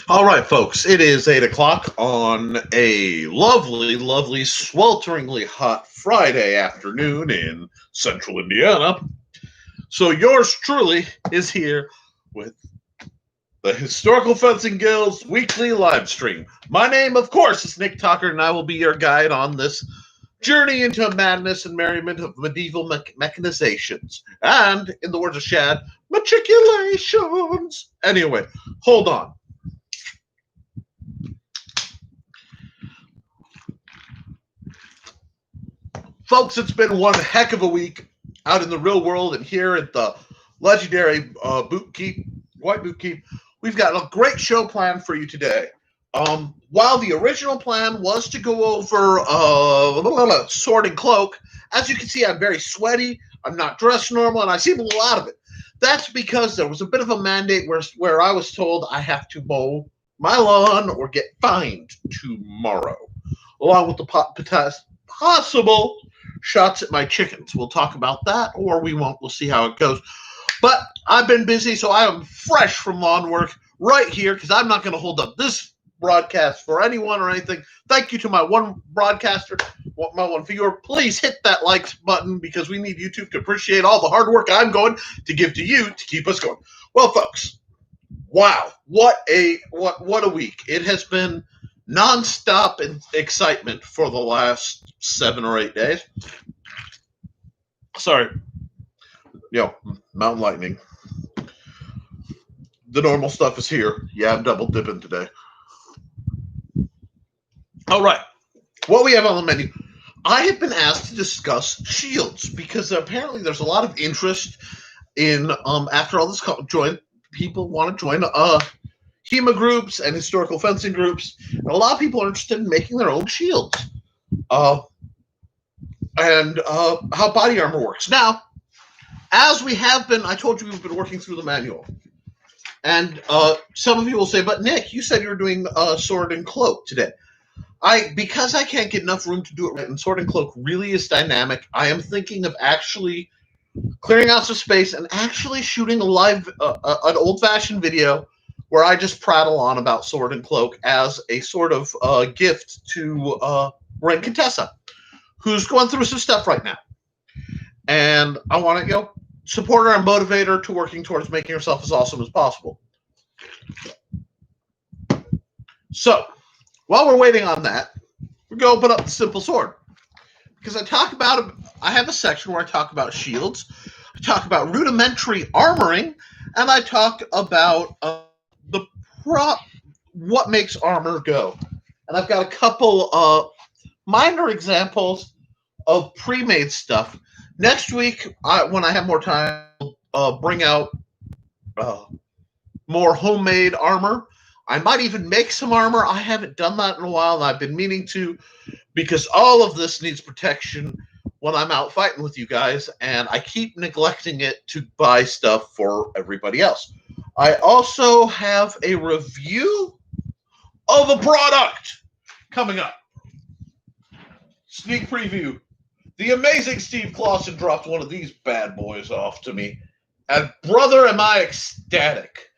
All right, folks, it is 8 o'clock on a lovely, lovely, swelteringly hot Friday afternoon in central Indiana. So yours truly is here with the Historical Fencing Guild's weekly live stream. My name, of course, is Nick Tucker, and I will be your guide on this journey into madness and merriment of medieval mechanizations. And, in the words of Shad, matriculations. Anyway, hold on. Folks, it's been one heck of a week out in the real world and here at the legendary White Boot Keep. We've got a great show planned for you today. While the original plan was to go over Sword and Cloak, as you can see, I'm very sweaty. I'm not dressed normal, and I seem a little out of it. That's because there was a bit of a mandate where I was told I have to mow my lawn or get fined tomorrow, along with the possible shots at my chickens. We'll talk about that, or we won't. We'll see how it goes. But I've been busy, so I am fresh from lawn work right here because I'm not going to hold up this broadcast for anyone or anything. Thank you to my one broadcaster, my one viewer. Please hit that like button because we need YouTube to appreciate all the hard work I'm going to give to you to keep us going. Well, folks, wow, what a week. It has been nonstop excitement for the last 7 or 8 days. Sorry. Mountain lightning. The normal stuff is here. Yeah, I'm double dipping today. All right. What we have on the menu. I have been asked to discuss shields because apparently there's a lot of interest in, after all this, people want to join HEMA groups and historical fencing groups, and a lot of people are interested in making their own shields and how body armor works. Now, as we have been, I told you we've been working through the manual, and some of you will say, but Nick, you said you were doing Sword and Cloak today. Because I can't get enough room to do it right, and Sword and Cloak really is dynamic, I am thinking of actually clearing out some space and actually shooting a live, an old-fashioned video where I just prattle on about Sword and Cloak as a sort of gift to Ren Contessa, who's going through some stuff right now. And I want to, support her and motivate her to working towards making herself as awesome as possible. So, while we're waiting on that, we're going to open up the simple sword. Because I have a section where I talk about shields, I talk about rudimentary armoring, and I talk about what makes armor go. And I've got a couple minor examples of pre-made stuff. Next week, when I have more time, I'll bring out more homemade armor. I might even make some armor. I haven't done that in a while, and I've been meaning to, because all of this needs protection when I'm out fighting with you guys, and I keep neglecting it to buy stuff for everybody else. I also have a review of a product coming up. Sneak preview. The amazing Steve Clausen dropped one of these bad boys off to me, and brother, am I ecstatic.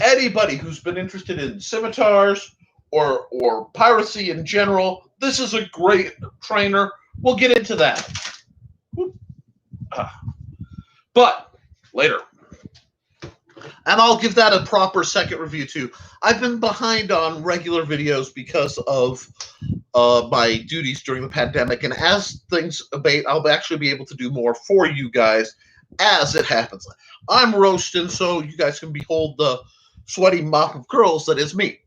Anybody who's been interested in scimitars or piracy in general, this is a great trainer. We'll get into that. But later. And I'll give that a proper second review too. I've been behind on regular videos because of my duties during the pandemic, and as things abate, I'll actually be able to do more for you guys as it happens. I'm roasting, so you guys can behold the sweaty mop of curls that is me.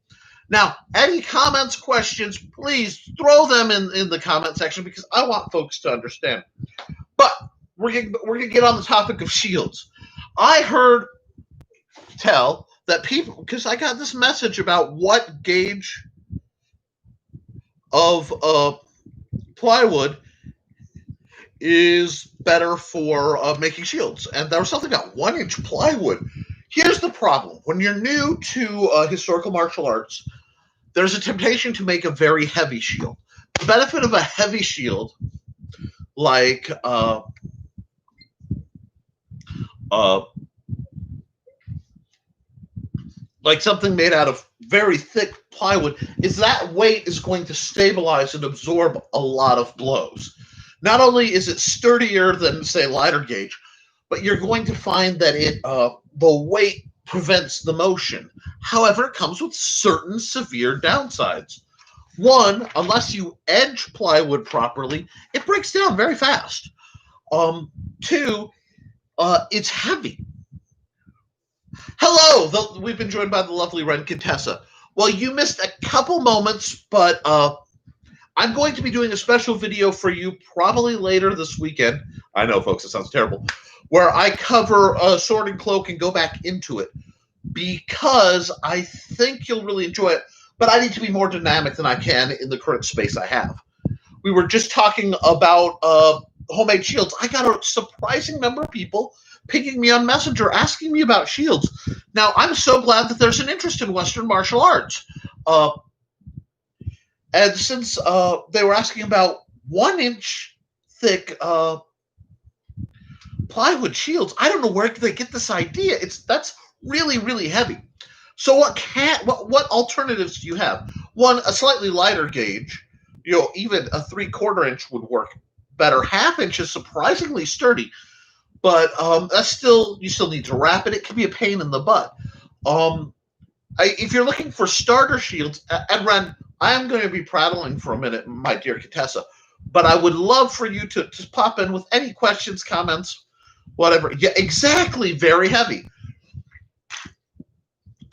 Now, any comments, questions, please throw them in the comment section because I want folks to understand. But we're gonna get on the topic of shields. I heard tell that people, because I got this message about what gauge of plywood is better for making shields, and there was something about 1-inch plywood. Here's the problem. When you're new to historical martial arts, there's a temptation to make a very heavy shield. The benefit of a heavy shield, like like something made out of very thick plywood, is that weight is going to stabilize and absorb a lot of blows. Not only is it sturdier than, say, lighter gauge, but you're going to find that the weight prevents the motion. However, it comes with certain severe downsides. One, unless you edge plywood properly, it breaks down very fast. Two, it's heavy. Hello, we've been joined by the lovely Ren Contessa. Well, you missed a couple moments, but I'm going to be doing a special video for you probably later this weekend. I know, folks, it sounds terrible. Where I cover Sword and Cloak and go back into it, because I think you'll really enjoy it, but I need to be more dynamic than I can in the current space I have. We were just talking about homemade shields. I got a surprising number of people pinging me on Messenger, asking me about shields. Now, I'm so glad that there's an interest in Western martial arts. And since they were asking about 1-inch thick plywood shields, I don't know where they get this idea. That's really, really heavy. So what alternatives do you have? One, a slightly lighter gauge. Even a 3/4 inch would work better. 1/2 inch is surprisingly sturdy, but you still need to wrap it. It can be a pain in the butt. If you're looking for starter shields, and Ren, I am going to be prattling for a minute, my dear Contessa, but I would love for you to pop in with any questions, comments, whatever. Yeah, exactly. Very heavy.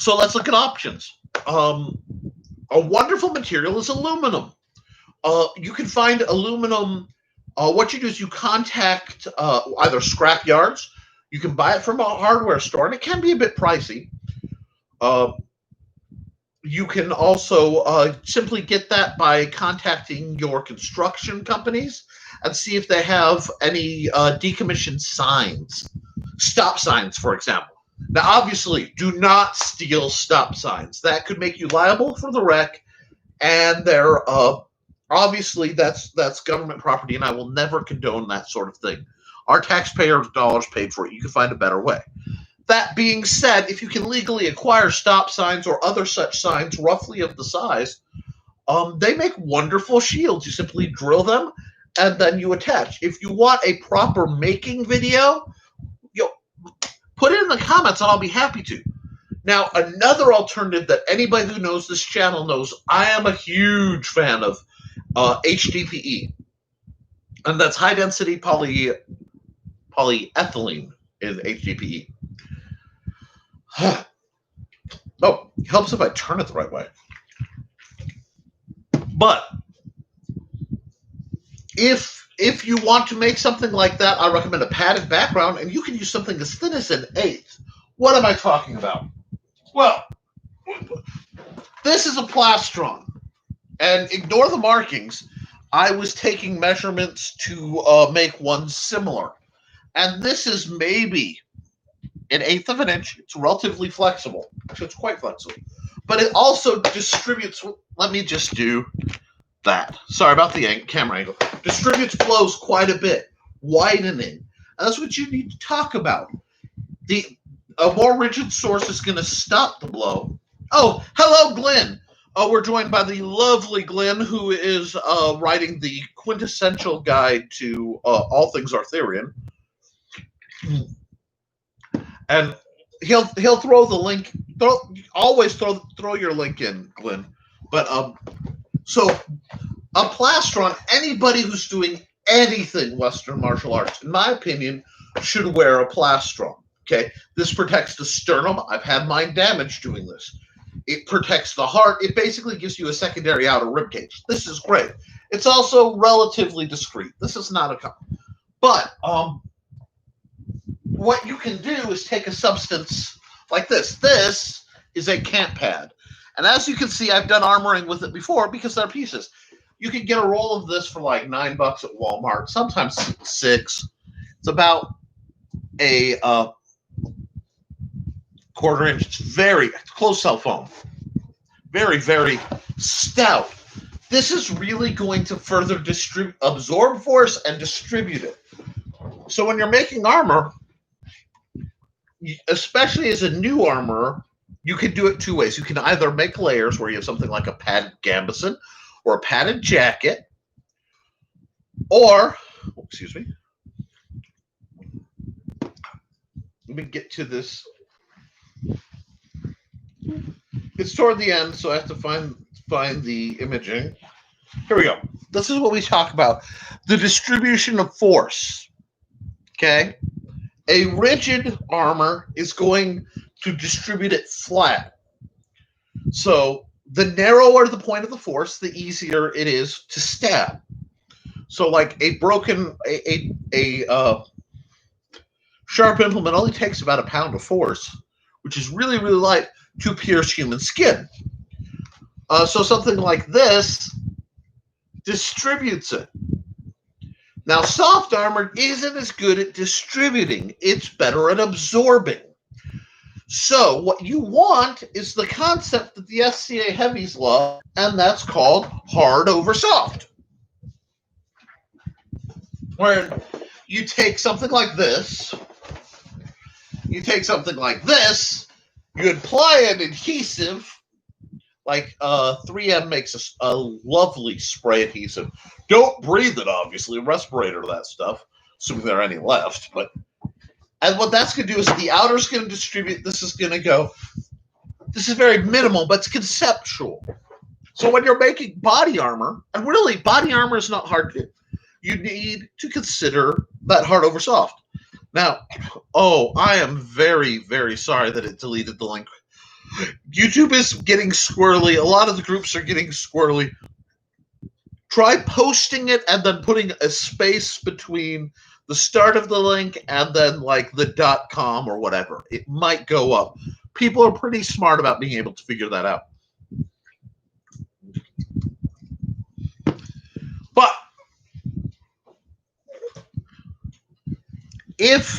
So let's look at options. A wonderful material is aluminum. You can find aluminum. What you do is you contact either scrap yards. You can buy it from a hardware store, and it can be a bit pricey. You can also simply get that by contacting your construction companies and see if they have any decommissioned signs. Stop signs, for example. Now, obviously, do not steal stop signs. That could make you liable for the wreck, and they're obviously that's government property, and I will never condone that sort of thing. Our taxpayer dollars paid for it. You can find a better way. That being said, if you can legally acquire stop signs or other such signs roughly of the size, they make wonderful shields. You simply drill them, and then you attach. If you want a proper making video, put it in the comments, and I'll be happy to. Now, another alternative that anybody who knows this channel knows, I am a huge fan of HDPE, and that's high-density polyethylene is HDPE. Oh, it helps if I turn it the right way. But if you want to make something like that, I recommend a padded background, and you can use something as thin as 1/8. What am I talking about? Well, this is a plastron, and ignore the markings. I was taking measurements to make one similar, and this is maybe 1/8 of an inch. It's relatively flexible. Actually, it's quite flexible. But it also distributes. Let me just do that. Sorry about the camera angle. Distributes blows quite a bit, widening. And that's what you need to talk about. A more rigid source is going to stop the blow. Oh, hello, Glenn. We're joined by the lovely Glenn, who is writing the quintessential guide to all things Arthurian. And he'll throw the link. Always throw your link in, Glenn. But so a plastron, anybody who's doing anything Western martial arts, in my opinion, should wear a plastron. Okay, this protects the sternum. I've had mine damaged doing this. It protects the heart. It basically gives you a secondary outer rib cage. This is great. It's also relatively discreet. This is not a but what you can do is take a substance like this. This is a camp pad. And as you can see, I've done armoring with it before because they're pieces. You can get a roll of this for like $9 at Walmart, sometimes $6. It's about a 1/4 inch. It's very close cell foam. Very, very stout. This is really going to further absorb force and distribute it. So when you're making armor, especially as a new armorer, you can do it two ways. You can either make layers where you have something like a padded gambeson or a padded jacket, or, excuse me, let me get to this. It's toward the end, so I have to find the imaging. Here we go. This is what we talk about. The distribution of force. Okay? A rigid armor is going to distribute it flat. So the narrower the point of the force, the easier it is to stab. So like a broken, sharp implement only takes about a pound of force, which is really, really light, to pierce human skin. So something like this distributes it. Now, soft armor isn't as good at distributing. It's better at absorbing. So what you want is the concept that the SCA heavies love, and that's called hard over soft. Where you take something like this, you apply an adhesive, like 3M makes a lovely spray adhesive. Don't breathe it, obviously. Respirator, that stuff, assuming there are any left. And what that's going to do is the outer's going to distribute. This is going to go. This is very minimal, but it's conceptual. So when you're making body armor, and really, body armor is not hard to do, you need to consider that hard over soft. Now, I am very, very sorry that it deleted the link. YouTube is getting squirrely. A lot of the groups are getting squirrely. Try posting it and then putting a space between the start of the link and then like the .com or whatever. It might go up. People are pretty smart about being able to figure that out. But if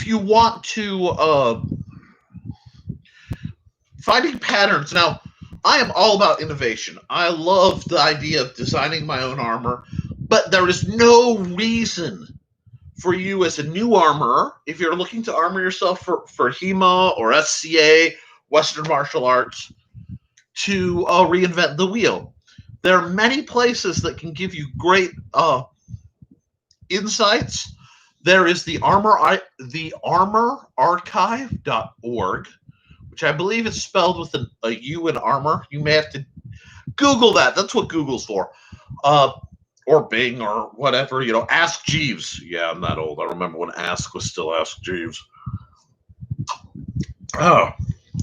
you want to finding patterns. Now, I am all about innovation. I love the idea of designing my own armor, but there is no reason for you as a new armorer, if you're looking to armor yourself for HEMA or SCA, Western Martial Arts, to reinvent the wheel. There are many places that can give you great insights. There is the armorarchive.org, which I believe is spelled with a U in armor. You may have to Google that. That's what Google's for. Or Bing or whatever. Ask Jeeves. Yeah, I'm that old. I remember when Ask was still Ask Jeeves. Oh,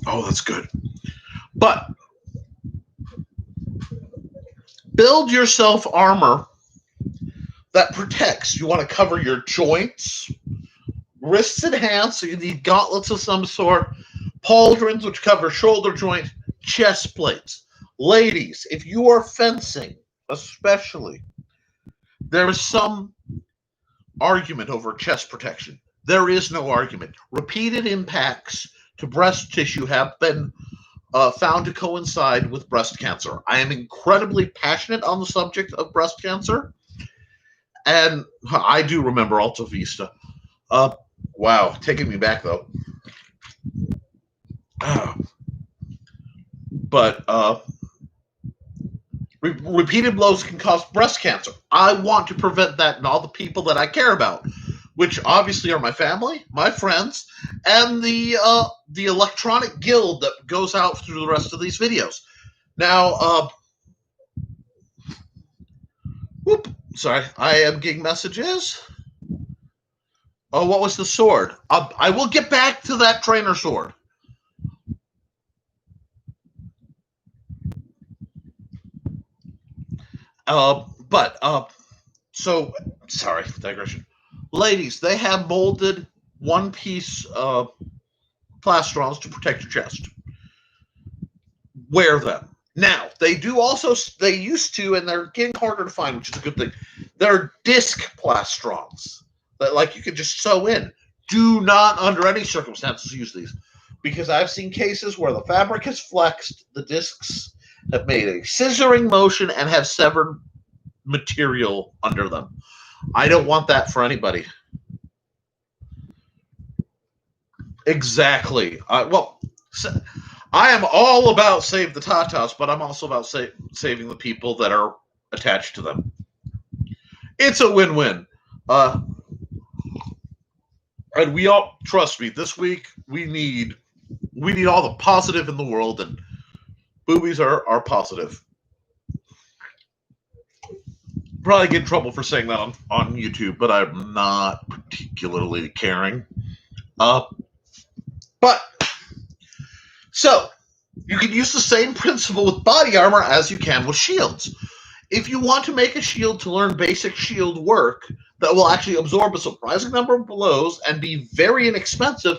that's good. But build yourself armor that protects. You want to cover your joints, wrists and hands, so you need gauntlets of some sort, pauldrons, which cover shoulder joint, chest plates. Ladies, if you are fencing, especially, there is some argument over chest protection. There is no argument. Repeated impacts to breast tissue have been found to coincide with breast cancer. I am incredibly passionate on the subject of breast cancer, and I do remember Alta Vista. Wow, taking me back though. But repeated blows can cause breast cancer. I want to prevent that in all the people that I care about, which obviously are my family, my friends, and the electronic guild that goes out through the rest of these videos. Now, sorry, I am getting messages. Oh, what was the sword? I will get back to that trainer sword. So, sorry, digression. Ladies, they have molded one-piece plastrons to protect your chest. Wear them. Now, they used to, and they're getting harder to find, which is a good thing. They're disc plastrons that, you can just sew in. Do not, under any circumstances, use these. Because I've seen cases where the fabric has flexed, the discs have made a scissoring motion, and have severed material under them. I don't want that for anybody. Exactly. I am all about save the Tatas, but I'm also about saving the people that are attached to them. It's a win-win. And we all trust me. This week we need all the positive in the world, and boobies are positive. Probably get in trouble for saying that on YouTube, but I'm not particularly caring. But so you can use the same principle with body armor as you can with shields. If you want to make a shield to learn basic shield work that will actually absorb a surprising number of blows and be very inexpensive,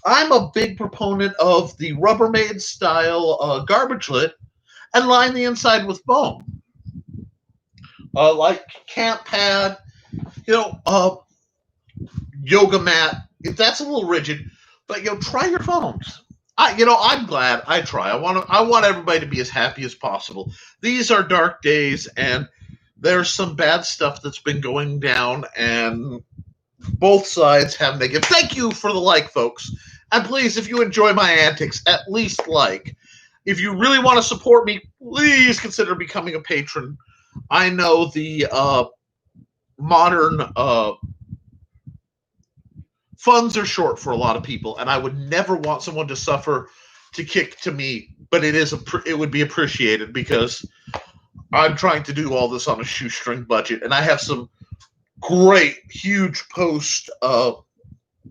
I'm a big proponent of the Rubbermaid style garbage lid and line the inside with foam. Like camp pad, yoga mat. If that's a little rigid, but try your foams. I'm glad I try. I want everybody to be as happy as possible. These are dark days, and there's some bad stuff that's been going down, and both sides have negative. Thank you for the like, folks. And please, if you enjoy my antics, at least like. If you really want to support me, please consider becoming a patron. I know the modern funds are short for a lot of people, and I would never want someone to suffer to kick to me, but it would be appreciated because I'm trying to do all this on a shoestring budget, and I have some great, huge post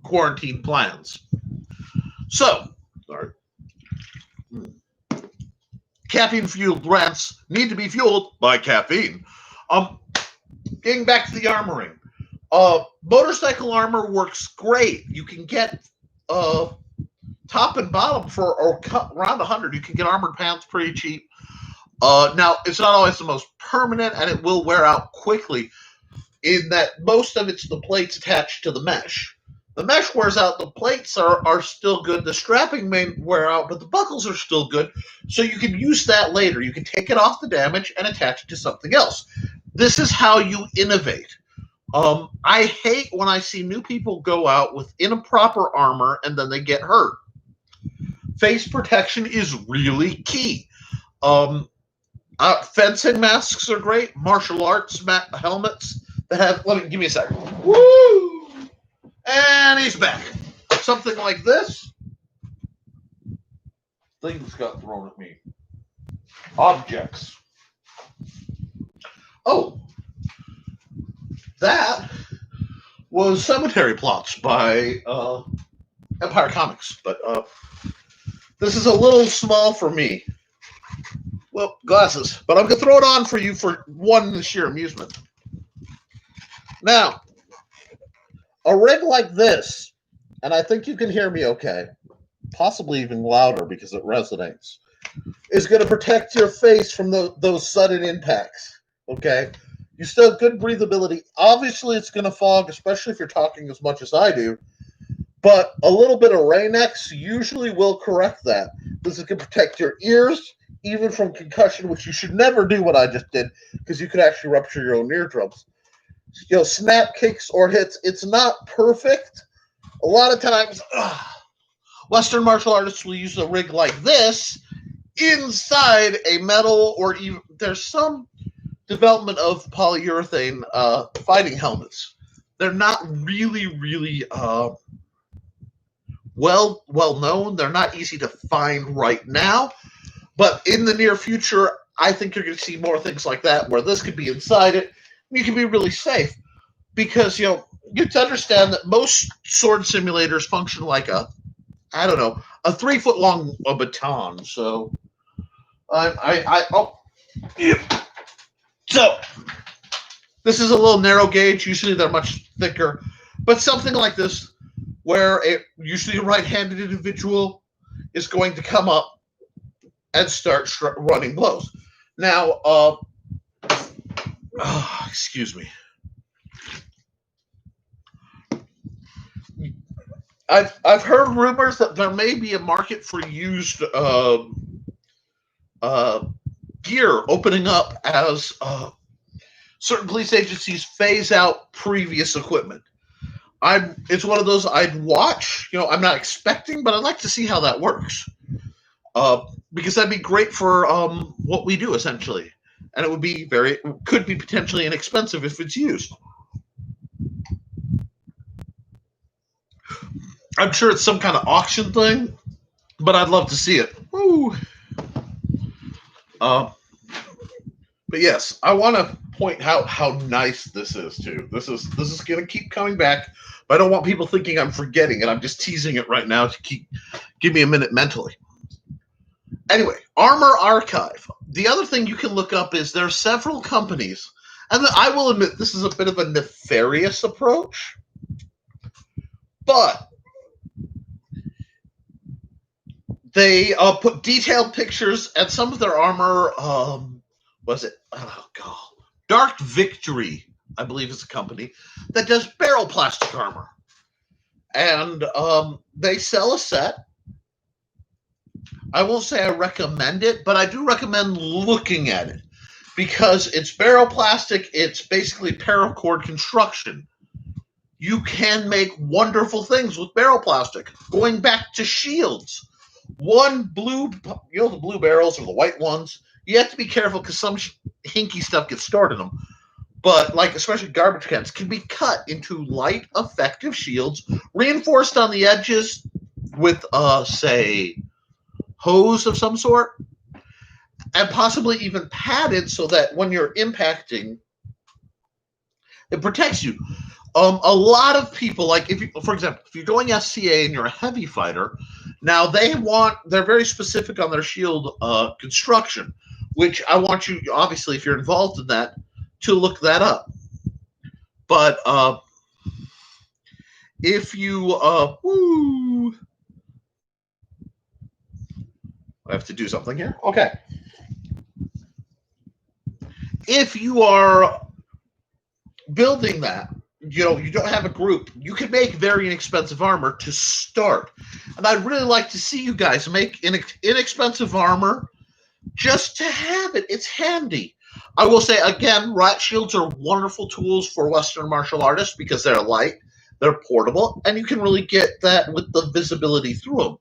quarantine plans. So, sorry. Caffeine fueled rants need to be fueled by caffeine. Getting back to the armoring. Motorcycle armor works great. You can get top and bottom for around 100. You can get armored pants pretty cheap. Now, it's not always the most permanent, and it will wear out quickly in that most of it's the plates attached to the mesh. The mesh wears out. The plates are still good. The strapping may wear out, but the buckles are still good. So you can use that later. You can take it off the damage and attach it to something else. This is how you innovate. I hate when I see new people go out with improper armor and then they get hurt. Face protection is really key. Fencing masks are great. Martial arts helmets that have. Give me a second. Woo! And he's back. Something like this. Things got thrown at me. Objects. Oh. That was Cemetery Plots by Empire Comics. But this is a little small for me. Well, glasses. But I'm going to throw it on for you for one sheer amusement. Now, a rig like this, and I think you can hear me okay, possibly even louder because it resonates, is going to protect your face from those sudden impacts, okay? You still have good breathability. Obviously, it's going to fog, especially if you're talking as much as I do, but a little bit of Rain-X usually will correct that. This is going to protect your ears, even from concussion, which you should never do what I just did, because you could actually rupture your own eardrums. Snap kicks or hits, it's not perfect. A lot of times, Western martial artists will use a rig like this inside a metal, or even there's some development of polyurethane fighting helmets. They're not really well known. They're not easy to find right now, but in the near future, I think you're going to see more things like that, where this could be inside it. You can be really safe because, you have to understand that most sword simulators function like a 3-foot long baton. So, So, this is a little narrow gauge. Usually they're much thicker, but something like this, where usually a right-handed individual is going to come up and start running blows. Now, excuse me. I've heard rumors that there may be a market for used gear opening up as certain police agencies phase out previous equipment. It's one of those I'd watch. I'm not expecting, but I'd like to see how that works. Because that'd be great for what we do essentially, and it could be potentially inexpensive if it's used. I'm sure it's some kind of auction thing, but I'd love to see it. Woo. But yes, I want to point out how nice this is too. This is going to keep coming back, but I don't want people thinking I'm forgetting it. I'm just teasing it right now to give me a minute mentally. Anyway, Armor Archive. The other thing you can look up is there are several companies, and I will admit this is a bit of a nefarious approach, but they put detailed pictures, and some of their armor, was it? Oh, God. Dark Victory, I believe, is a company that does barrel plastic armor. And they sell a set. I won't say I recommend it, but I do recommend looking at it because it's barrel plastic. It's basically paracord construction. You can make wonderful things with barrel plastic. Going back to shields, the blue barrels or the white ones, you have to be careful because some hinky stuff gets stored in them. But especially garbage cans can be cut into light, effective shields, reinforced on the edges with, say, hose of some sort, and possibly even padded so that when you're impacting, it protects you. A lot of people, for example, if you're going SCA and you're a heavy fighter, now they're very specific on their shield construction, which I want you, obviously, if you're involved in that, to look that up. But if you, I have to do something here. Okay. If you are building that, you don't have a group, you can make very inexpensive armor to start. And I'd really like to see you guys make inexpensive armor just to have it. It's handy. I will say, again, riot shields are wonderful tools for Western martial artists because they're light, they're portable, and you can really get that with the visibility through them.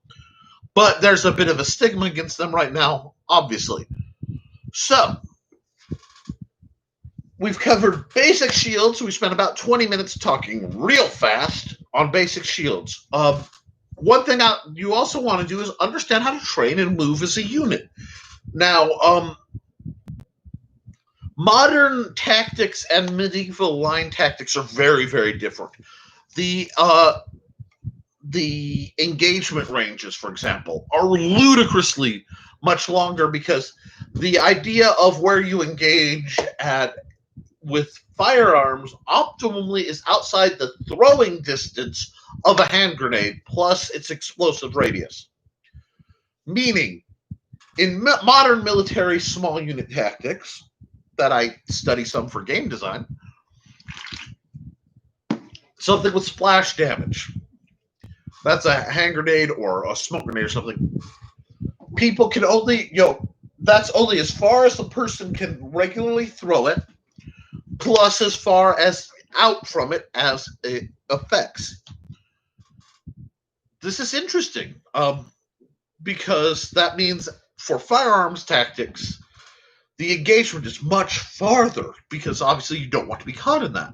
But there's a bit of a stigma against them right now, obviously. So, we've covered basic shields. We spent about 20 minutes talking real fast on basic shields. One thing you also want to do is understand how to train and move as a unit. Now, modern tactics and medieval line tactics are very, very different. The engagement ranges, for example, are ludicrously much longer because the idea of where you engage with firearms optimally is outside the throwing distance of a hand grenade plus its explosive radius. Meaning, in modern military small unit tactics, that I study some for game design, something with splash damage, that's a hand grenade or a smoke grenade or something, people can only, that's only as far as the person can regularly throw it, plus as far as out from it as it affects. This is interesting because that means for firearms tactics, the engagement is much farther because obviously you don't want to be caught in that.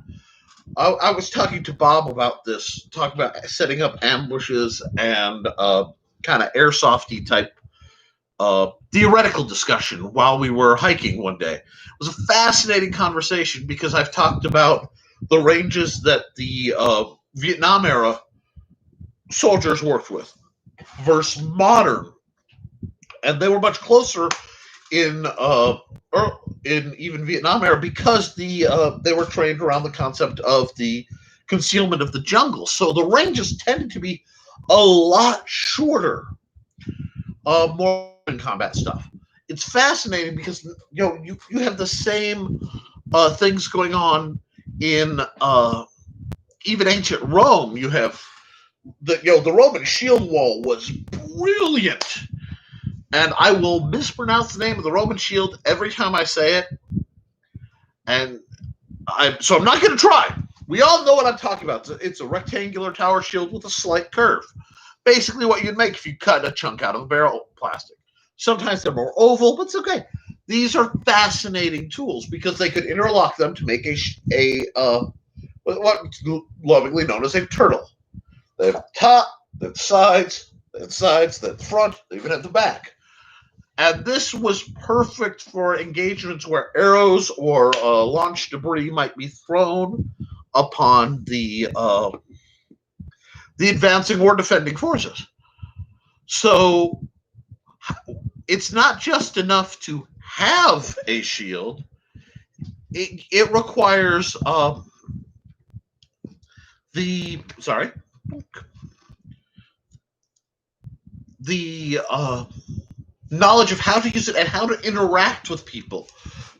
I was talking to Bob about this, talking about setting up ambushes and kind of airsofty type theoretical discussion while we were hiking one day. It was a fascinating conversation because I've talked about the ranges that the Vietnam era soldiers worked with versus modern, and they were much closer in even Vietnam era because they were trained around the concept of the concealment of the jungle. So the ranges tended to be a lot shorter, more in combat stuff. It's fascinating because you have the same things going on in even ancient Rome. You have the Roman shield wall was brilliant. And I will mispronounce the name of the Roman shield every time I say it. And I'm not going to try. We all know what I'm talking about. It's a rectangular tower shield with a slight curve. Basically what you'd make if you cut a chunk out of the barrel plastic. Sometimes they're more oval, but it's okay. These are fascinating tools because they could interlock them to make what's lovingly known as a turtle. They have top, they have sides, they have sides, they have front, they even have the back. And this was perfect for engagements where arrows or launch debris might be thrown upon the advancing or defending forces. So it's not just enough to have a shield. It requires the knowledge of how to use it and how to interact with people.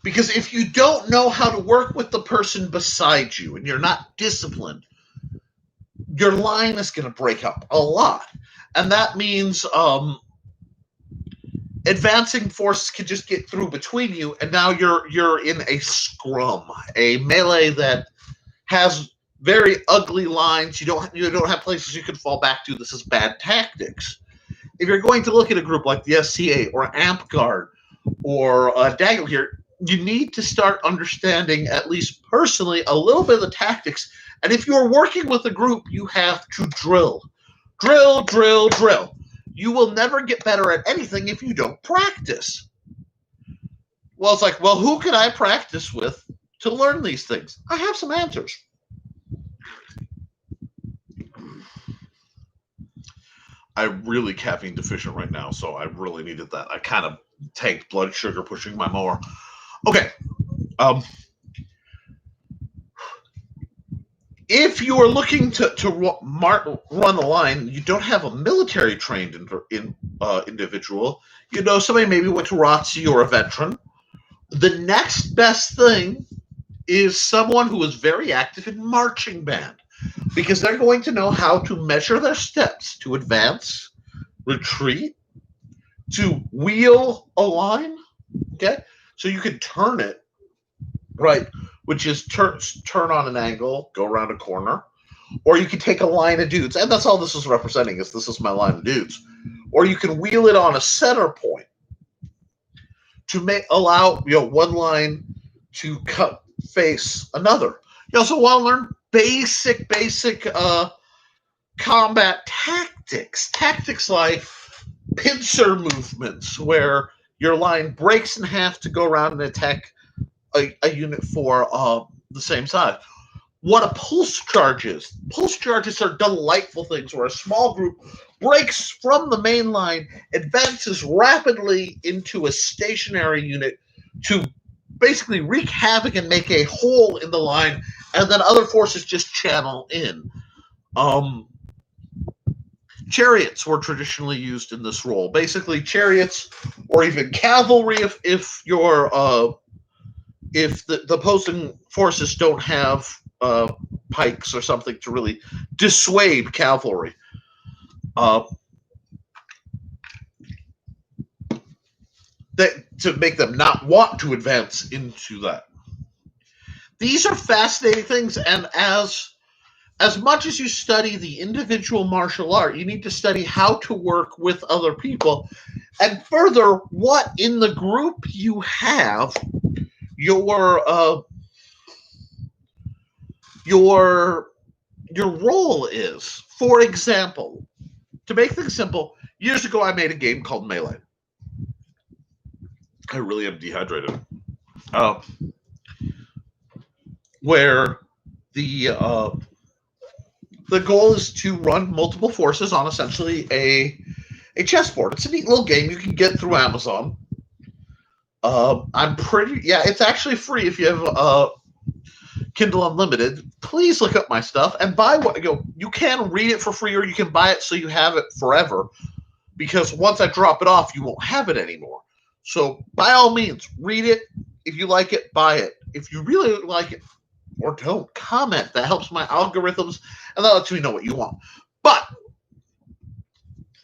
Because if you don't know how to work with the person beside you and you're not disciplined, your line is going to break up a lot. And that means advancing forces can just get through between you, and now you're in a scrum, a melee that has very ugly lines. You don't have places you can fall back to. This is bad tactics. If you're going to look at a group like the SCA or Amp Guard or Daggle here, you need to start understanding, at least personally, a little bit of the tactics. And if you're working with a group, you have to drill. Drill, drill, drill. You will never get better at anything if you don't practice. Well, it's like, well, who can I practice with to learn these things? I have some answers. I'm really caffeine deficient right now, so I really needed that. I kind of tanked blood sugar pushing my mower. Okay. If you are looking to run the line, you don't have a military trained individual. You know, somebody maybe went to ROTC or a veteran. The next best thing is someone who is very active in marching band, because they're going to know how to measure their steps to advance, retreat, to wheel a line. Okay, so you can turn it, right, which is turn on an angle, go around a corner, or you can take a line of dudes, and that's all this is representing. Is this is my line of dudes, or you can wheel it on a center point to allow one line to cut face another. You also want to learn basic combat tactics like pincer movements, where your line breaks in half to go around and attack a unit for the same size. What a pulse charge is. Pulse charges are delightful things where a small group breaks from the main line, advances rapidly into a stationary unit to basically wreak havoc and make a hole in the line, and then other forces just channel in. Chariots were traditionally used in this role. Basically, chariots or even cavalry if the opposing forces don't have pikes or something to really dissuade cavalry. To make them not want to advance into that. These are fascinating things, and as much as you study the individual martial art, you need to study how to work with other people, and further, what in the group you have your role is. For example, to make things simple, years ago I made a game called Melee. I really am dehydrated. Where the goal is to run multiple forces on essentially a chessboard. It's a neat little game you can get through Amazon. It's actually free if you have Kindle Unlimited. Please look up my stuff and buy what you can read it for free, or you can buy it so you have it forever. Because once I drop it off, you won't have it anymore. So by all means, read it. If you like it, buy it. If you really like it, or don't, comment. That helps my algorithms, and that lets me know what you want. But,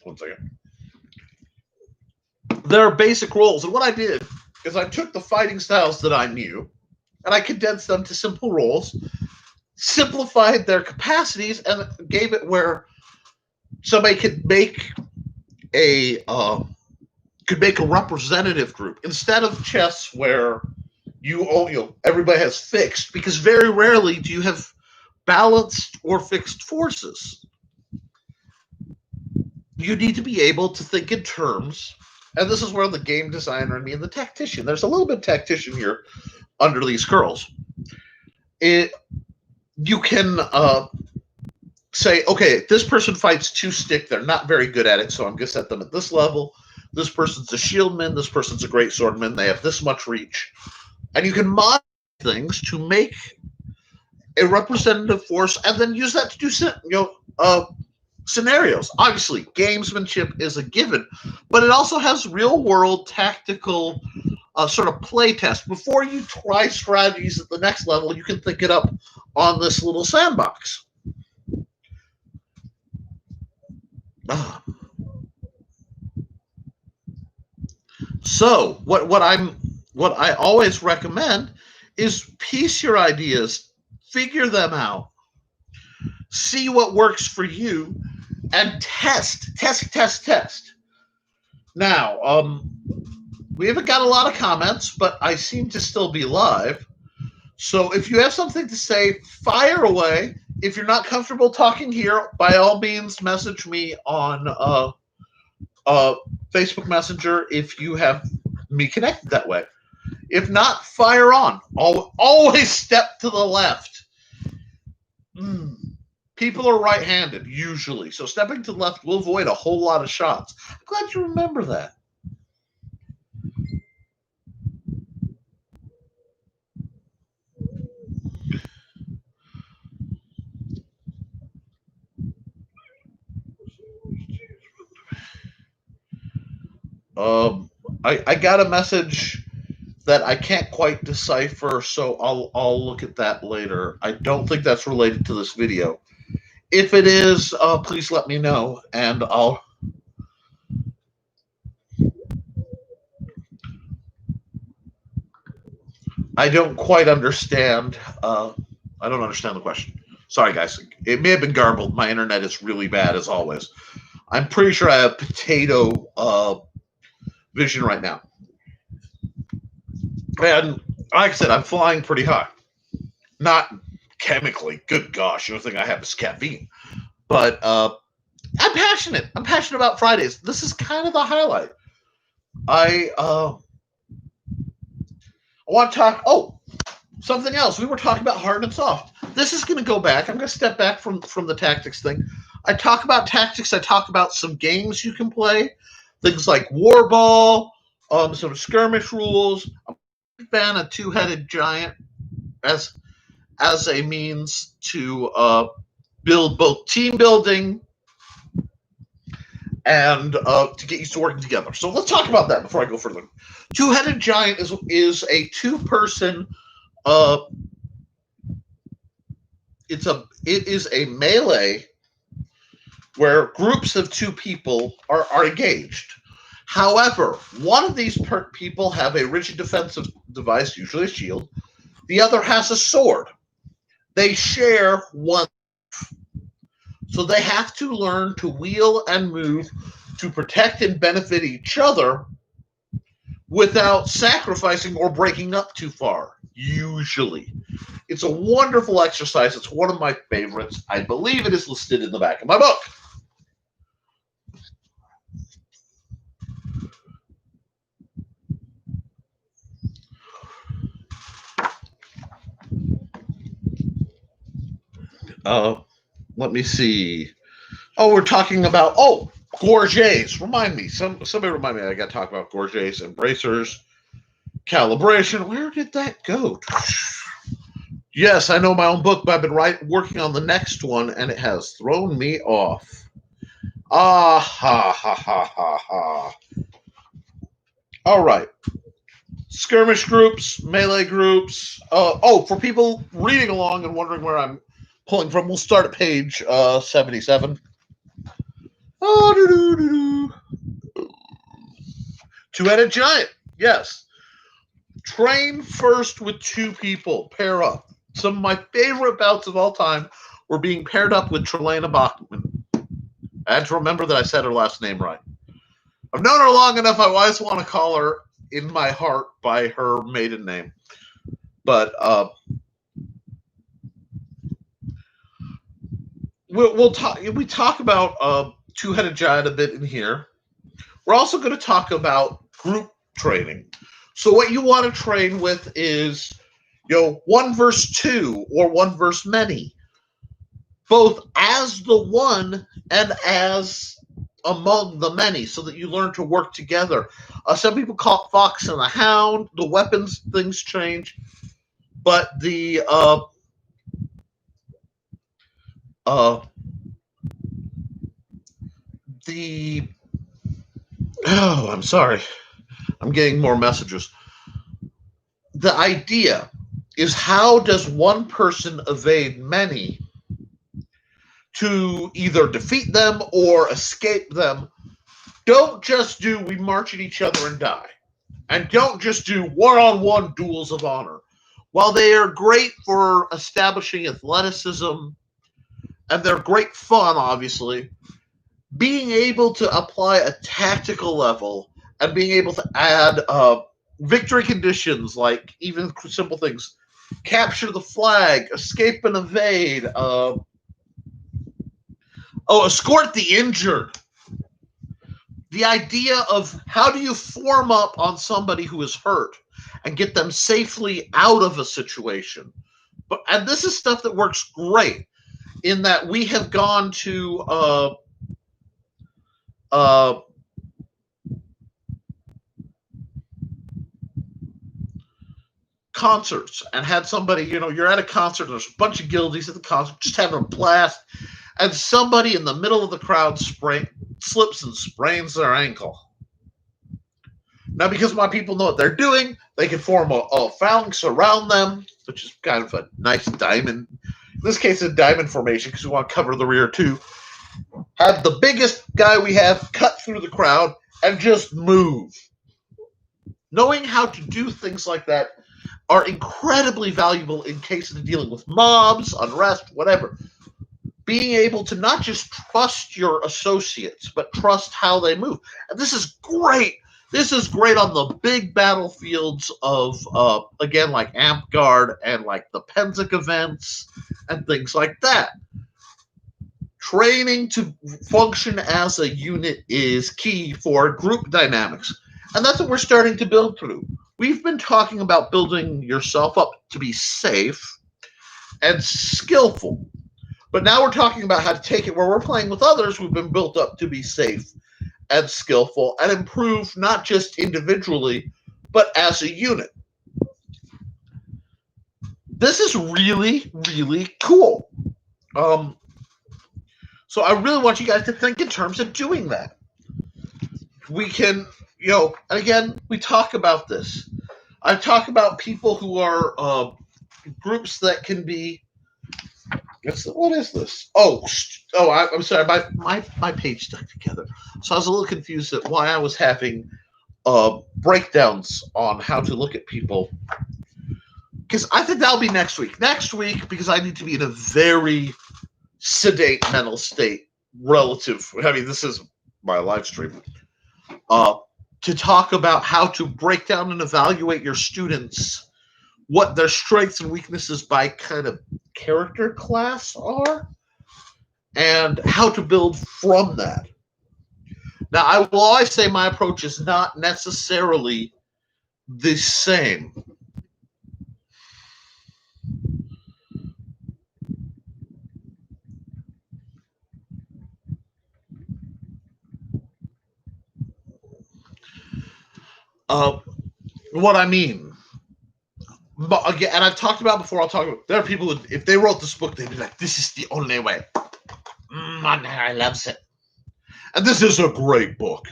one second. There are basic roles, and what I did is I took the fighting styles that I knew, and I condensed them to simple roles, simplified their capacities and gave it where somebody could make a representative group instead of chess where everybody has fixed, because very rarely do you have balanced or fixed forces. You need to be able to think in terms, and this is where the game designer and me and the tactician, there's a little bit of tactician here under these curls. You can say, okay, this person fights two stick, they're not very good at it, so I'm going to set them at this level. This person's a shieldman, this person's a great swordman, they have this much reach. And you can modify things to make a representative force and then use that to do scenarios. Obviously, gamesmanship is a given, but it also has real-world tactical sort of play test. Before you try strategies at the next level, you can think it up on this little sandbox. So what I always recommend is piece your ideas, figure them out, see what works for you, and test. Now, we haven't got a lot of comments, but I seem to still be live. So if you have something to say, fire away. If you're not comfortable talking here, by all means, message me on Facebook Messenger if you have me connected that way. If not, fire on. Always step to the left. People are right-handed, usually. So stepping to the left will avoid a whole lot of shots. I'm glad you remember that. I got a message that I can't quite decipher, so I'll look at that later. I don't think that's related to this video. If it is, please let me know, and I don't quite understand. I don't understand the question. Sorry, guys. It may have been garbled. My internet is really bad, as always. I'm pretty sure I have potato vision right now. And like I said, I'm flying pretty high. Not chemically. Good gosh, the only thing I have is caffeine. But I'm passionate. I'm passionate about Fridays. This is kind of the highlight. I want to talk. Oh, something else. We were talking about hard and soft. This is going to go back. I'm going to step back from the tactics thing. I talk about tactics. I talk about some games you can play. Things like War Ball, some skirmish rules. I'm a fan of Two-Headed Giant as a means to build both team building and to get used to working together. So let's talk about that before I go further. Two-Headed Giant is a two-person. It is a melee where groups of two people are engaged. However, one of these people have a rigid defensive device, usually a shield. The other has a sword. They share one. So they have to learn to wheel and move to protect and benefit each other without sacrificing or breaking up too far, usually. It's a wonderful exercise. It's one of my favorites. I believe it is listed in the back of my book. Let me see. Oh, we're talking about, gorgets. Remind me. Somebody remind me. I got to talk about gorgets and bracers. Calibration. Where did that go? Yes, I know my own book, but I've been working on the next one, and it has thrown me off. Ah, ha, ha, ha, ha, ha. All right. Skirmish groups, melee groups. For people reading along and wondering where I'm pulling from, we'll start at page 77. Two-Headed Giant. Yes. Train first with two people. Pair up. Some of my favorite bouts of all time were being paired up with Trelana Bachman. I had to remember that I said her last name right. I've known her long enough, I always want to call her in my heart by her maiden name. But we'll talk. We talk about two-headed giant a bit in here. We're also going to talk about group training. So what you want to train with is, one versus two or one versus many, both as the one and as among the many, so that you learn to work together. Some people call it fox and the hound. The weapons things change, but the I'm sorry, I'm getting more messages. The idea is, how does one person evade many to either defeat them or escape them? Don't just do we march at each other and die. And don't just do one-on-one duels of honor. While they are great for establishing athleticism, and they're great fun, obviously, being able to apply a tactical level and being able to add victory conditions, like even simple things, capture the flag, escape and evade, escort the injured. The idea of how do you form up on somebody who is hurt and get them safely out of a situation. And this is stuff that works great, in that we have gone to concerts and had somebody, you're at a concert, there's a bunch of guildies at the concert, just having a blast, and somebody in the middle of the crowd slips and sprains their ankle. Now, because my people know what they're doing, they can form a phalanx around them, which is kind of a nice diamond. In this case, a diamond formation, because we want to cover the rear too. Have the biggest guy we have cut through the crowd and just move. Knowing how to do things like that are incredibly valuable in cases of dealing with mobs, unrest, whatever. Being able to not just trust your associates, but trust how they move. And this is great. This is great on the big battlefields of, again, like Amtgard and like the Penzak events and things like that. Training to function as a unit is key for group dynamics. And that's what we're starting to build through. We've been talking about building yourself up to be safe and skillful. But now we're talking about how to take it where we're playing with others who've been built up to be safe and skillful and improve not just individually, but as a unit. This is really, really cool. So I really want you guys to think in terms of doing that. We can, and again, we talk about this. I talk about people who are groups that can be. What is this? I'm sorry. My page stuck together, so I was a little confused at why I was having breakdowns on how to look at people. Because I think that'll be next week. Next week, because I need to be in a very sedate mental state relative. I mean, this is my live stream. To talk about how to break down and evaluate your students, what their strengths and weaknesses by kind of character class are, and how to build from that. Now, I will always say my approach is not necessarily the same. What I mean, but again, and I've talked about before, I'll talk about, there are people who, if they wrote this book, they'd be like, this is the only way. I loves it. And this is a great book,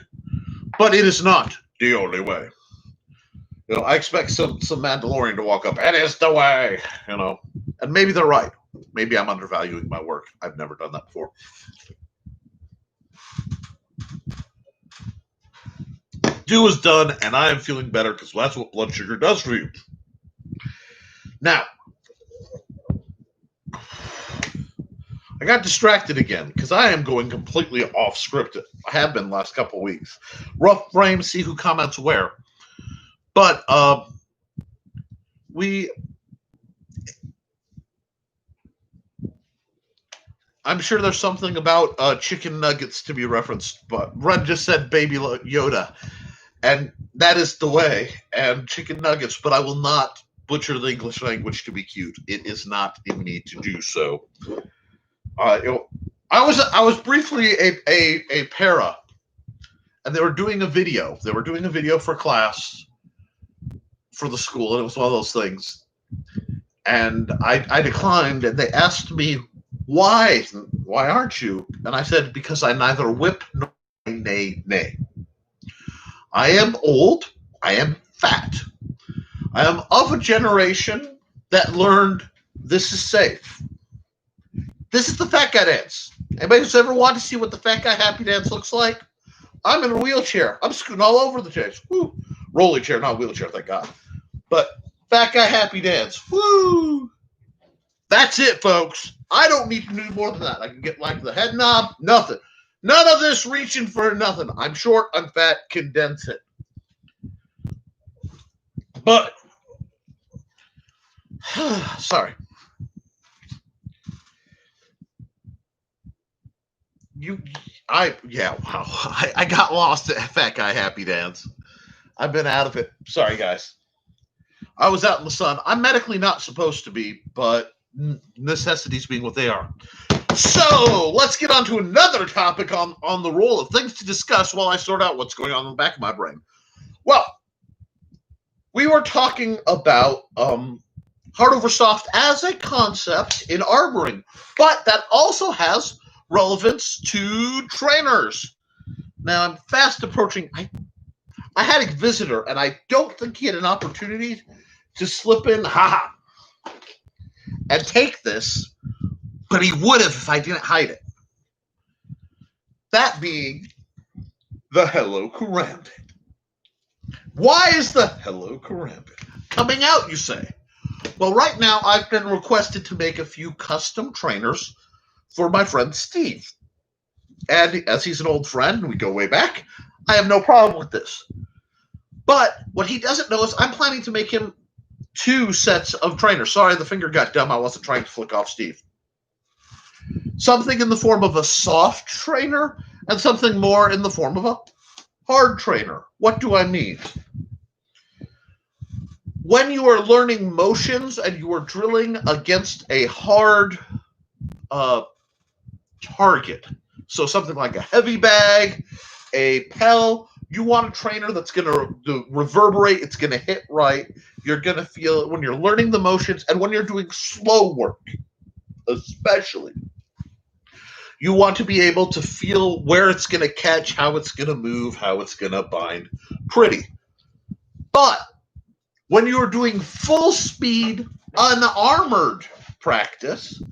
but it is not the only way. I expect some Mandalorian to walk up, and it's the way, and maybe they're right. Maybe I'm undervaluing my work. I've never done that before. Do is done, and I am feeling better because that's what blood sugar does for you. Now, I got distracted again because I am going completely off script. I have been the last couple of weeks. Rough frame, see who comments where. But I'm sure there's something about chicken nuggets to be referenced, but Ren just said Baby Yoda, and that is the way, and chicken nuggets, but I will not butcher the English language to be cute. It is not in me to do so. I was briefly a para, and they were doing a video. They were doing a video for class for the school, and it was one of those things. And I declined, and they asked me, why aren't you? And I said, because I neither whip nor nay. I am old. I am fat. I am of a generation that learned this is safe. This is the fat guy dance. Anybody who's ever wanted to see what the fat guy happy dance looks like? I'm in a wheelchair. I'm scooting all over the place. Woo! Rolling chair, not wheelchair, thank God. But fat guy happy dance. Woo! That's it, folks. I don't need to do more than that. I can get like the head knob, nothing. None of this reaching for nothing. I'm short, I'm fat, condense it. But, sorry. Wow. I got lost at Fat Guy Happy Dance. I've been out of it. Sorry, guys. I was out in the sun. I'm medically not supposed to be, but necessities being what they are. So let's get on to another topic on the roll of things to discuss while I sort out what's going on in the back of my brain. Well, we were talking about hard over soft as a concept in armoring, but that also has relevance to trainers. Now I'm fast approaching. I had a visitor, and I don't think he had an opportunity to slip in, and take this, but he would have if I didn't hide it. That being the Hello Karambit. Why is the Hello Karambit coming out, you say? Well, right now I've been requested to make a few custom trainers for my friend Steve. And as he's an old friend, we go way back, I have no problem with this. But what he doesn't know is I'm planning to make him 2 sets of trainers. Sorry, the finger got dumb. I wasn't trying to flick off Steve. Something in the form of a soft trainer and something more in the form of a hard trainer. What do I mean? When you are learning motions and you are drilling against a hard target, so something like a heavy bag, a Pell, you want a trainer that's going to reverberate, it's going to hit right, you're going to feel it when you're learning the motions, and when you're doing slow work, especially. You want to be able to feel where it's going to catch, how it's going to move, how it's going to bind. Pretty. But when you're doing full speed, unarmored practice,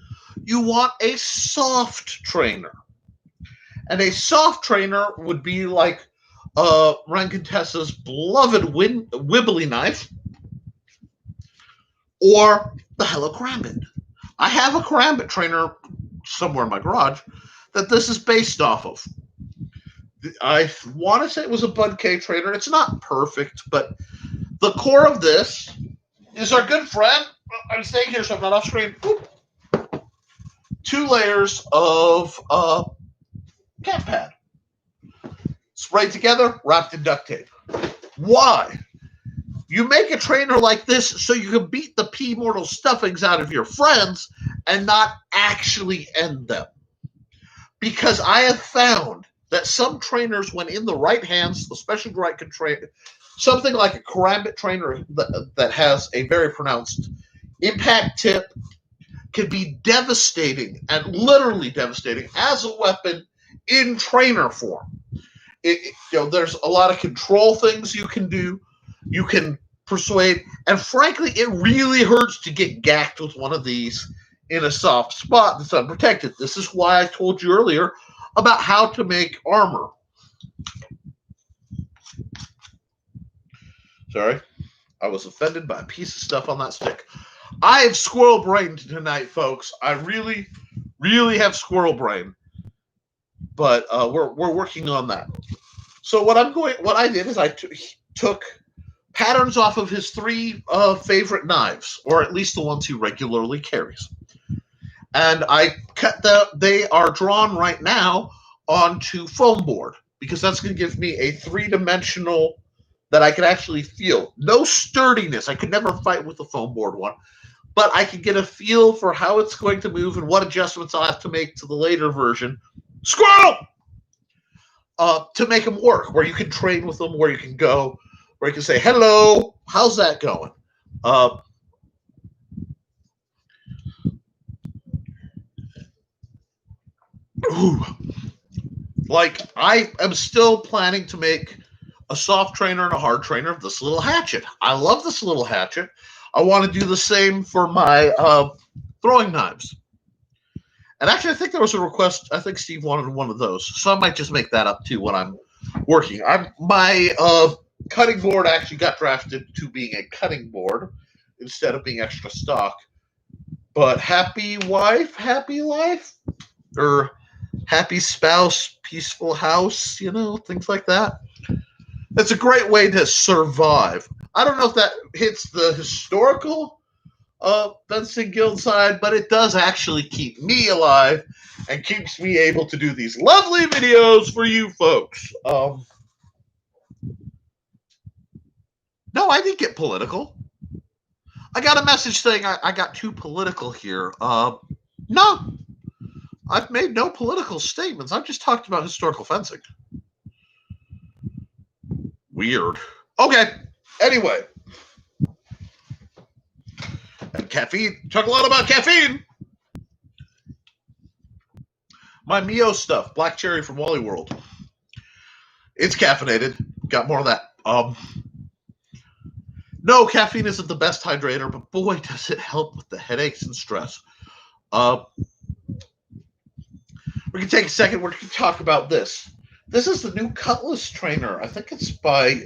you want a soft trainer. And a soft trainer would be like Rankintessa's beloved Wibbly knife or the Hello Karambit. I have a Karambit trainer somewhere in my garage that this is based off of. I want to say it was a Bud K trainer. It's not perfect, but the core of this is our good friend. I'm staying here so I'm not off screen. 2 layers of cat pad. Sprayed together, wrapped in duct tape. Why? You make a trainer like this so you can beat the P-mortal stuffings out of your friends and not actually end them. Because I have found that some trainers, when in the right hands, especially the right control, something like a Karambit trainer that has a very pronounced impact tip can be devastating and literally devastating as a weapon in trainer form. There's a lot of control things you can do. You can persuade, and frankly, it really hurts to get gacked with one of these in a soft spot that's unprotected. This is why I told you earlier about how to make armor. Sorry, I was offended by a piece of stuff on that stick. I have squirrel brained tonight, folks. I really, really have squirrel brain. But we're working on that. So what I did is I took patterns off of his 3 favorite knives, or at least the ones he regularly carries, and I cut they are drawn right now onto foam board, because that's going to give me a 3-dimensional that I can actually feel. No sturdiness. I could never fight with the foam board one, but I can get a feel for how it's going to move and what adjustments I'll have to make to the later version. Squirrel! To make them work, where you can train with them, where you can go, where you can say, hello, how's that going? Like, I am still planning to make a soft trainer and a hard trainer of this little hatchet. I love this little hatchet. I want to do the same for my throwing knives. And actually, I think there was a request. I think Steve wanted one of those, so I might just make that up too when I'm working. My cutting board actually got drafted to being a cutting board instead of being extra stock. But happy wife, happy life, or happy spouse, peaceful house, things like that. It's a great way to survive. I don't know if that hits the historical Fencing Guild side, but it does actually keep me alive and keeps me able to do these lovely videos for you folks. No, I didn't get political. I got a message saying I got too political here. No, I've made no political statements. I've just talked about historical fencing. Weird. Okay. Anyway. And caffeine. Talk a lot about caffeine. My Mio stuff. Black cherry from Wally World. It's caffeinated. Got more of that. No, caffeine isn't the best hydrator, but boy, does it help with the headaches and stress. We can take a second. We're going to talk about this. This is the new Cutlass trainer. I think it's by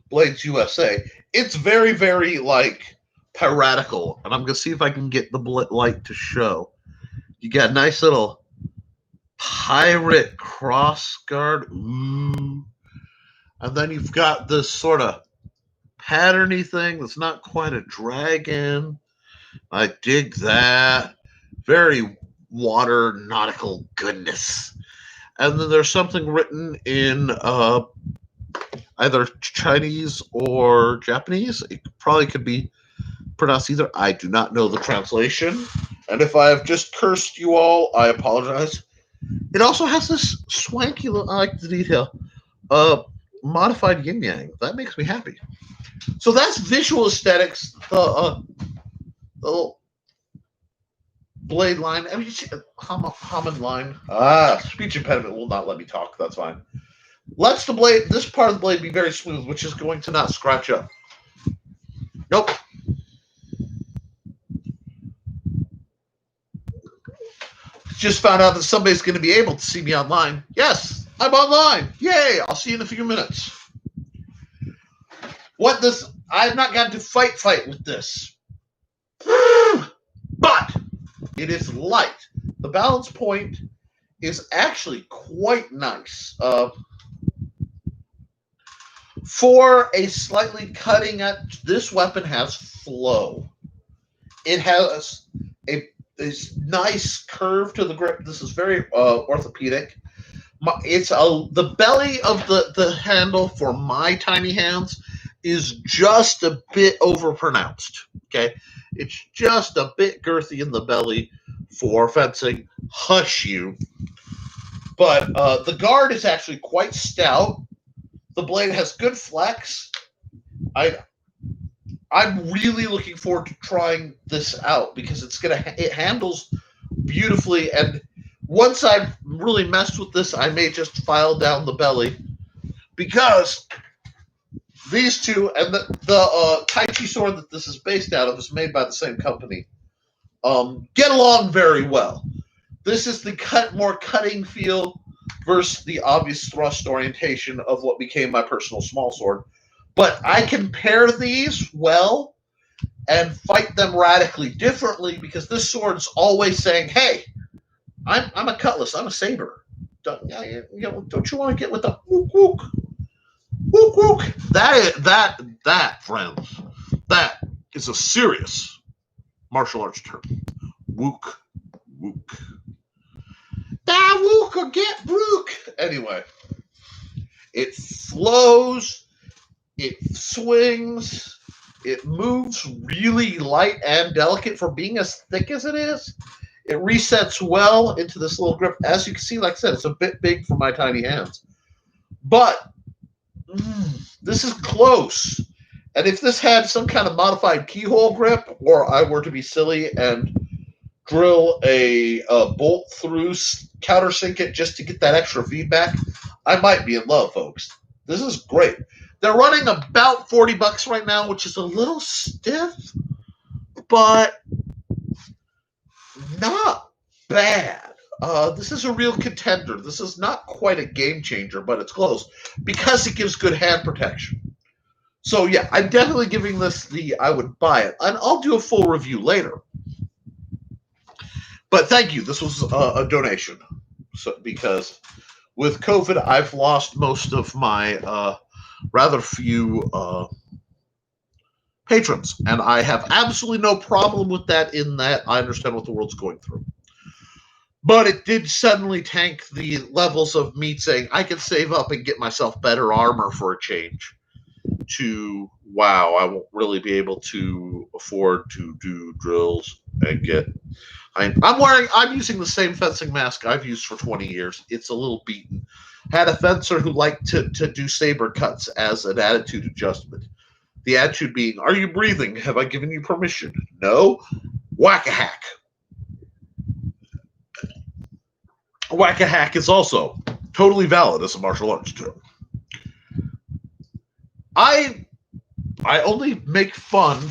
Blades USA. It's very, very, piratical. And I'm going to see if I can get the light to show. You got a nice little pirate cross guard. Ooh. And then you've got this sort of patterny thing that's not quite a dragon. I dig that. Very water nautical goodness. And then there's something written in either Chinese or Japanese. It probably could be pronounced either. I do not know the translation. And if I have just cursed you all, I apologize. It also has this swanky, I like the detail, modified yin-yang. That makes me happy. So that's visual aesthetics. The little blade line. I mean, Hammond line. Speech impediment will not let me talk. That's fine. Let's this part of the blade be very smooth, which is going to not scratch up. Nope. Just found out that somebody's going to be able to see me online. Yes, I'm online. Yay! I'll see you in a few minutes. I have not gotten to fight with this. But it is light. The balance point is actually quite nice. For a slightly cutting edge, this weapon has flow. It has this nice curve to the grip. This is very orthopedic. It's the belly of the handle for my tiny hands is just a bit overpronounced. Okay, it's just a bit girthy in the belly for fencing. Hush you. But the guard is actually quite stout. The blade has good flex. I'm really looking forward to trying this out because it handles beautifully. And once I've really messed with this, I may just file down the belly because these two and the Tai Chi sword that this is based out of is made by the same company. Get along very well. This is the more cutting feel versus the obvious thrust orientation of what became my personal small sword. But I can pair these well and fight them radically differently because this sword's always saying, hey, I'm a cutlass. I'm a saber. Don't you want to get with the wook wook wook wook? That friends, that is a serious martial arts term. Wook wook. Da wook or get brook. Anyway, it flows. It swings. It moves really light and delicate for being as thick as it is. It resets well into this little grip. As you can see, like I said, it's a bit big for my tiny hands. But this is close. And if this had some kind of modified keyhole grip, or I were to be silly and drill a bolt through countersink it just to get that extra feedback, I might be in love, folks. This is great. They're running about $40 right now, which is a little stiff, but not bad. This is a real contender. This is not quite a game changer, but it's close because it gives good hand protection. So yeah, I'm definitely giving this I would buy it, and I'll do a full review later. But thank you. This was a donation, so because with COVID, I've lost most of my rather few patrons, and I have absolutely no problem with that. In that, I understand what the world's going through. But it did suddenly tank the levels of me saying I can save up and get myself better armor for a change. To wow, I won't really be able to afford to do drills and get. I'm using the same fencing mask I've used for 20 years. It's a little beaten. Had a fencer who liked to do saber cuts as an attitude adjustment. The attitude being, are you breathing? Have I given you permission? No? Whack-a-hack. Whack-a-hack is also totally valid as a martial arts term. I only make fun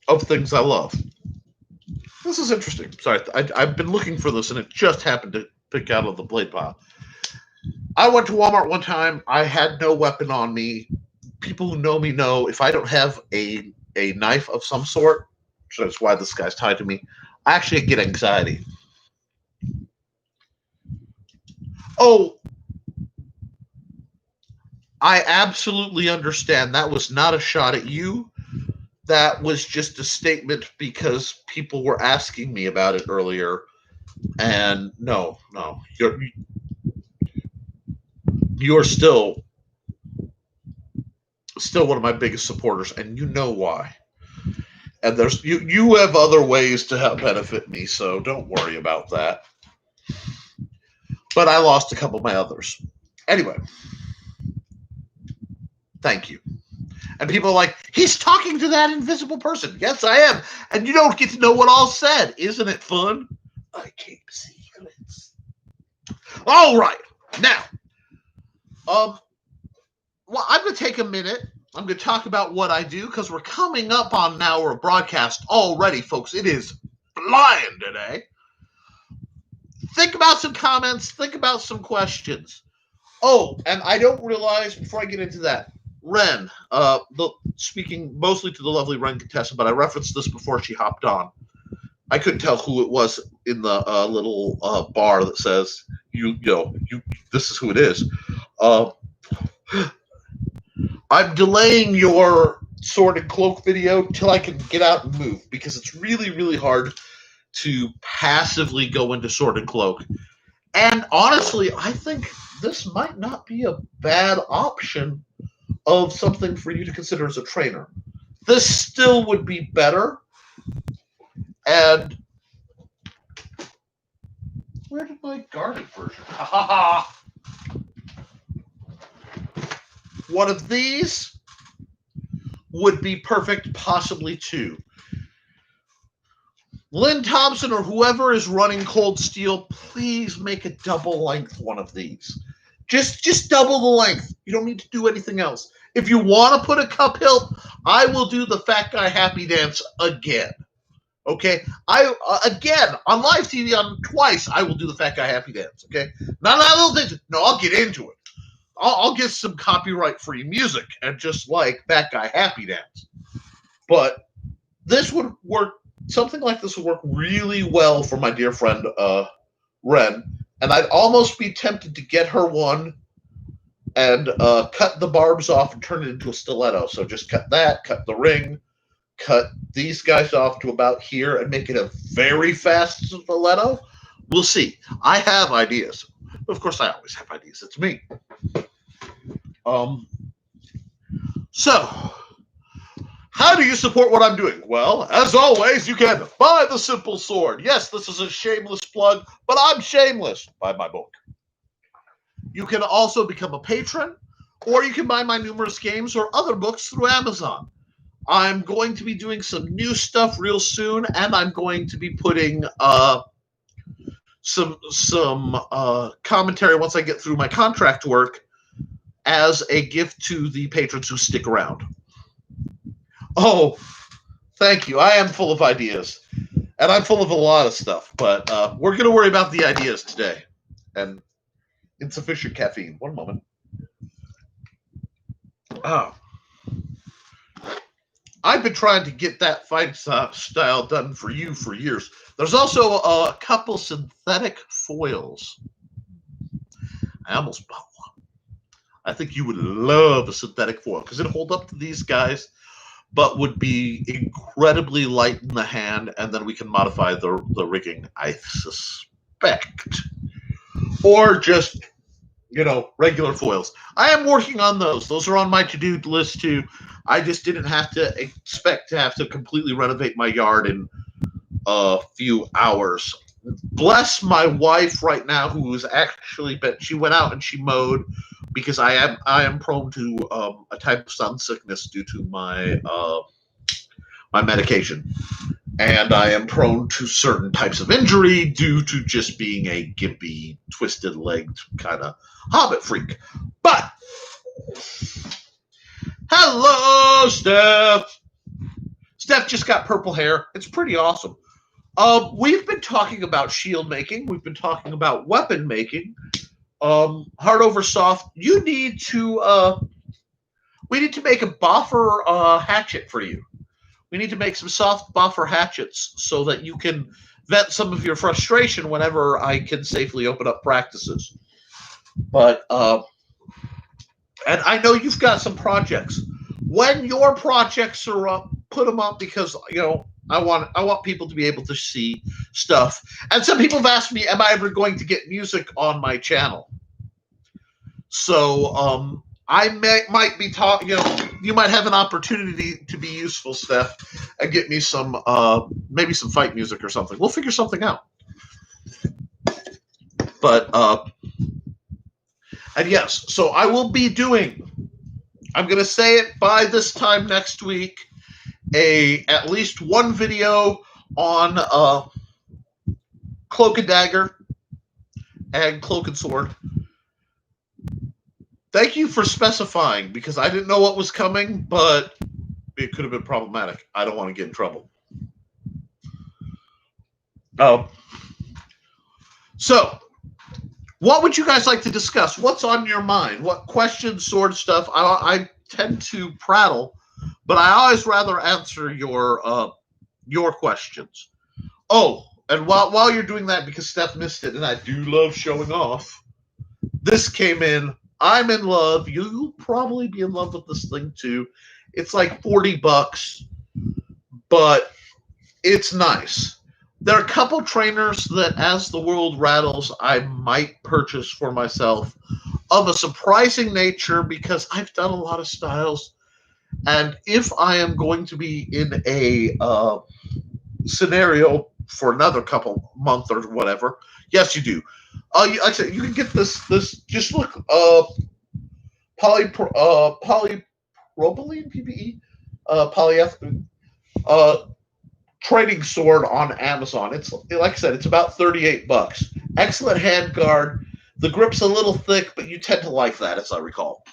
of things I love. This is interesting. Sorry, I've been looking for this, and it just happened to pick out of the blade pile. I went to Walmart one time. I had no weapon on me. People who know me know if I don't have a knife of some sort, so that's why this guy's tied to me, I actually get anxiety. Oh, I absolutely understand. That was not a shot at you. That was just a statement because people were asking me about it earlier. And no, you're still one of my biggest supporters, and you know why. And there's you have other ways to help benefit me, so don't worry about that. But I lost a couple of my others. Anyway, thank you. And people are like, he's talking to that invisible person. Yes, I am. And you don't get to know what all said. Isn't it fun? I keep secrets. All right. Now, well, I'm going to take a minute. I'm going to talk about what I do because we're coming up on an hour of broadcast already, folks. It is flying today. Think about some comments. Think about some questions. Oh, and I don't realize, before I get into that, Ren, speaking mostly to the lovely Ren contestant, but I referenced this before she hopped on. I couldn't tell who it was in the little bar that says, this is who it is. I'm delaying your sword and cloak video till I can get out and move because it's really, really hard to passively go into sword and cloak. And honestly, I think this might not be a bad option of something for you to consider as a trainer. This still would be better. And where did my guarded version? One of these would be perfect, possibly two. Lynn Thompson or whoever is running Cold Steel, please make a double length one of these. Just double the length. You don't need to do anything else. If you want to put a cup hilt, I will do the fat guy happy dance again. Okay, again on live TV on twice. I will do the fat guy happy dance. Okay, not that little thing. No, I'll get into it. I'll get some copyright free music and just like fat guy happy dance. But this would work. Something like this would work really well for my dear friend Ren, and I'd almost be tempted to get her one and cut the barbs off and turn it into a stiletto. So just cut that, cut the ring, cut these guys off to about here, and make it a very fast stiletto. We'll see. I have ideas. Of course, I always have ideas. It's me. So, how do you support what I'm doing? Well, as always, you can buy the Simple Sword. Yes, this is a shameless plug, but I'm shameless. Buy my book. You can also become a patron, or you can buy my numerous games or other books through Amazon. I'm going to be doing some new stuff real soon, and I'm going to be putting some commentary once I get through my contract work as a gift to the patrons who stick around. Oh, thank you. I am full of ideas, and I'm full of a lot of stuff, but we're going to worry about the ideas today and insufficient caffeine. One moment. Oh. I've been trying to get that fight style done for you for years. There's also a couple synthetic foils. I almost bought one. I think you would love a synthetic foil because it'd hold up to these guys, but would be incredibly light in the hand, and then we can modify the rigging, I suspect. Or just, regular foils. I am working on those. Those are on my to-do list too. I just didn't have to expect to have to completely renovate my yard in a few hours. Bless my wife right now, who is actually, she went out and she mowed because I am prone to a type of sun sickness due to my my medication, and I am prone to certain types of injury due to just being a gimpy, twisted-legged kind of hobbit freak. But hello, Steph. Steph just got purple hair. It's pretty awesome. We've been talking about shield making. We've been talking about weapon making. Hard over soft. You need to. We need to make a boffer hatchet for you. We need to make some soft boffer hatchets so that you can vent some of your frustration whenever I can safely open up practices. But and I know you've got some projects. When your projects are up, put them up because I want people to be able to see stuff. And some people have asked me, am I ever going to get music on my channel? So I might be talking. You might have an opportunity to be useful, Steph, and get me some maybe some fight music or something. We'll figure something out. But and yes, so I will be doing. I'm going to say it by this time next week. At least one video on Cloak and Dagger and Cloak and Sword. Thank you for specifying, because I didn't know what was coming, but it could have been problematic. I don't want to get in trouble. So, what would you guys like to discuss? What's on your mind? What questions, sword stuff? I tend to prattle, but I always rather answer your questions. Oh, and while you're doing that, because Steph missed it, and I do love showing off, this came in. I'm in love. You'll probably be in love with this thing too. It's like $40, but it's nice. There are a couple trainers that, as the world rattles, I might purchase for myself of a surprising nature because I've done a lot of styles. And if I am going to be in a scenario for another couple month or whatever, yes, you do. Like I said, you can get this. Just look, polypropylene PPE, polyethylene, training sword on Amazon. It's like I said, it's about $38. Excellent hand guard. The grip's a little thick, but you tend to like that, as I recall.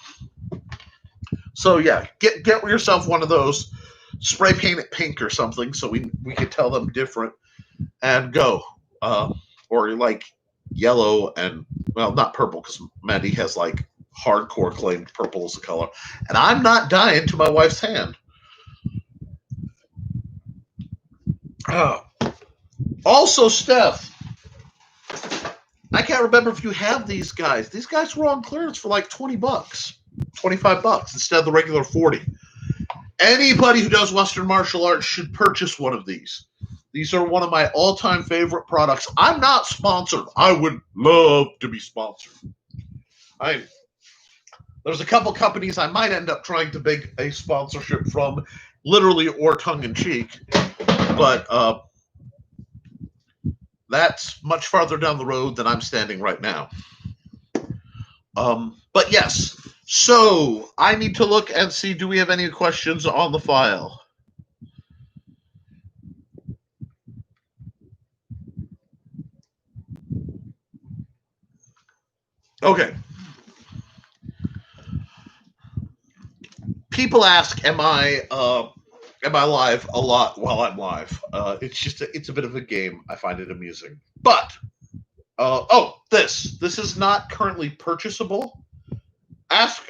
So yeah, get yourself one of those. Spray paint it pink or something, so we can tell them different, and go. Or like yellow and, well, not purple, because Mandy has like hardcore claimed purple as a color, and I'm not dying to my wife's hand. Also, Steph, I can't remember if you have these guys. These guys were on clearance for like $20, $25 instead of the regular 40. Anybody who does Western martial arts should purchase one of these. These are one of my all-time favorite products. I'm not sponsored. I would love to be sponsored. There's a couple companies I might end up trying to make a sponsorship from, literally or tongue-in-cheek, but that's much farther down the road than I'm standing right now. But yes, so I need to look and see, do we have any questions on the file? Okay. People ask, am I live a lot while I'm live? It's a bit of a game. I find it amusing. But this is not currently purchasable. Ask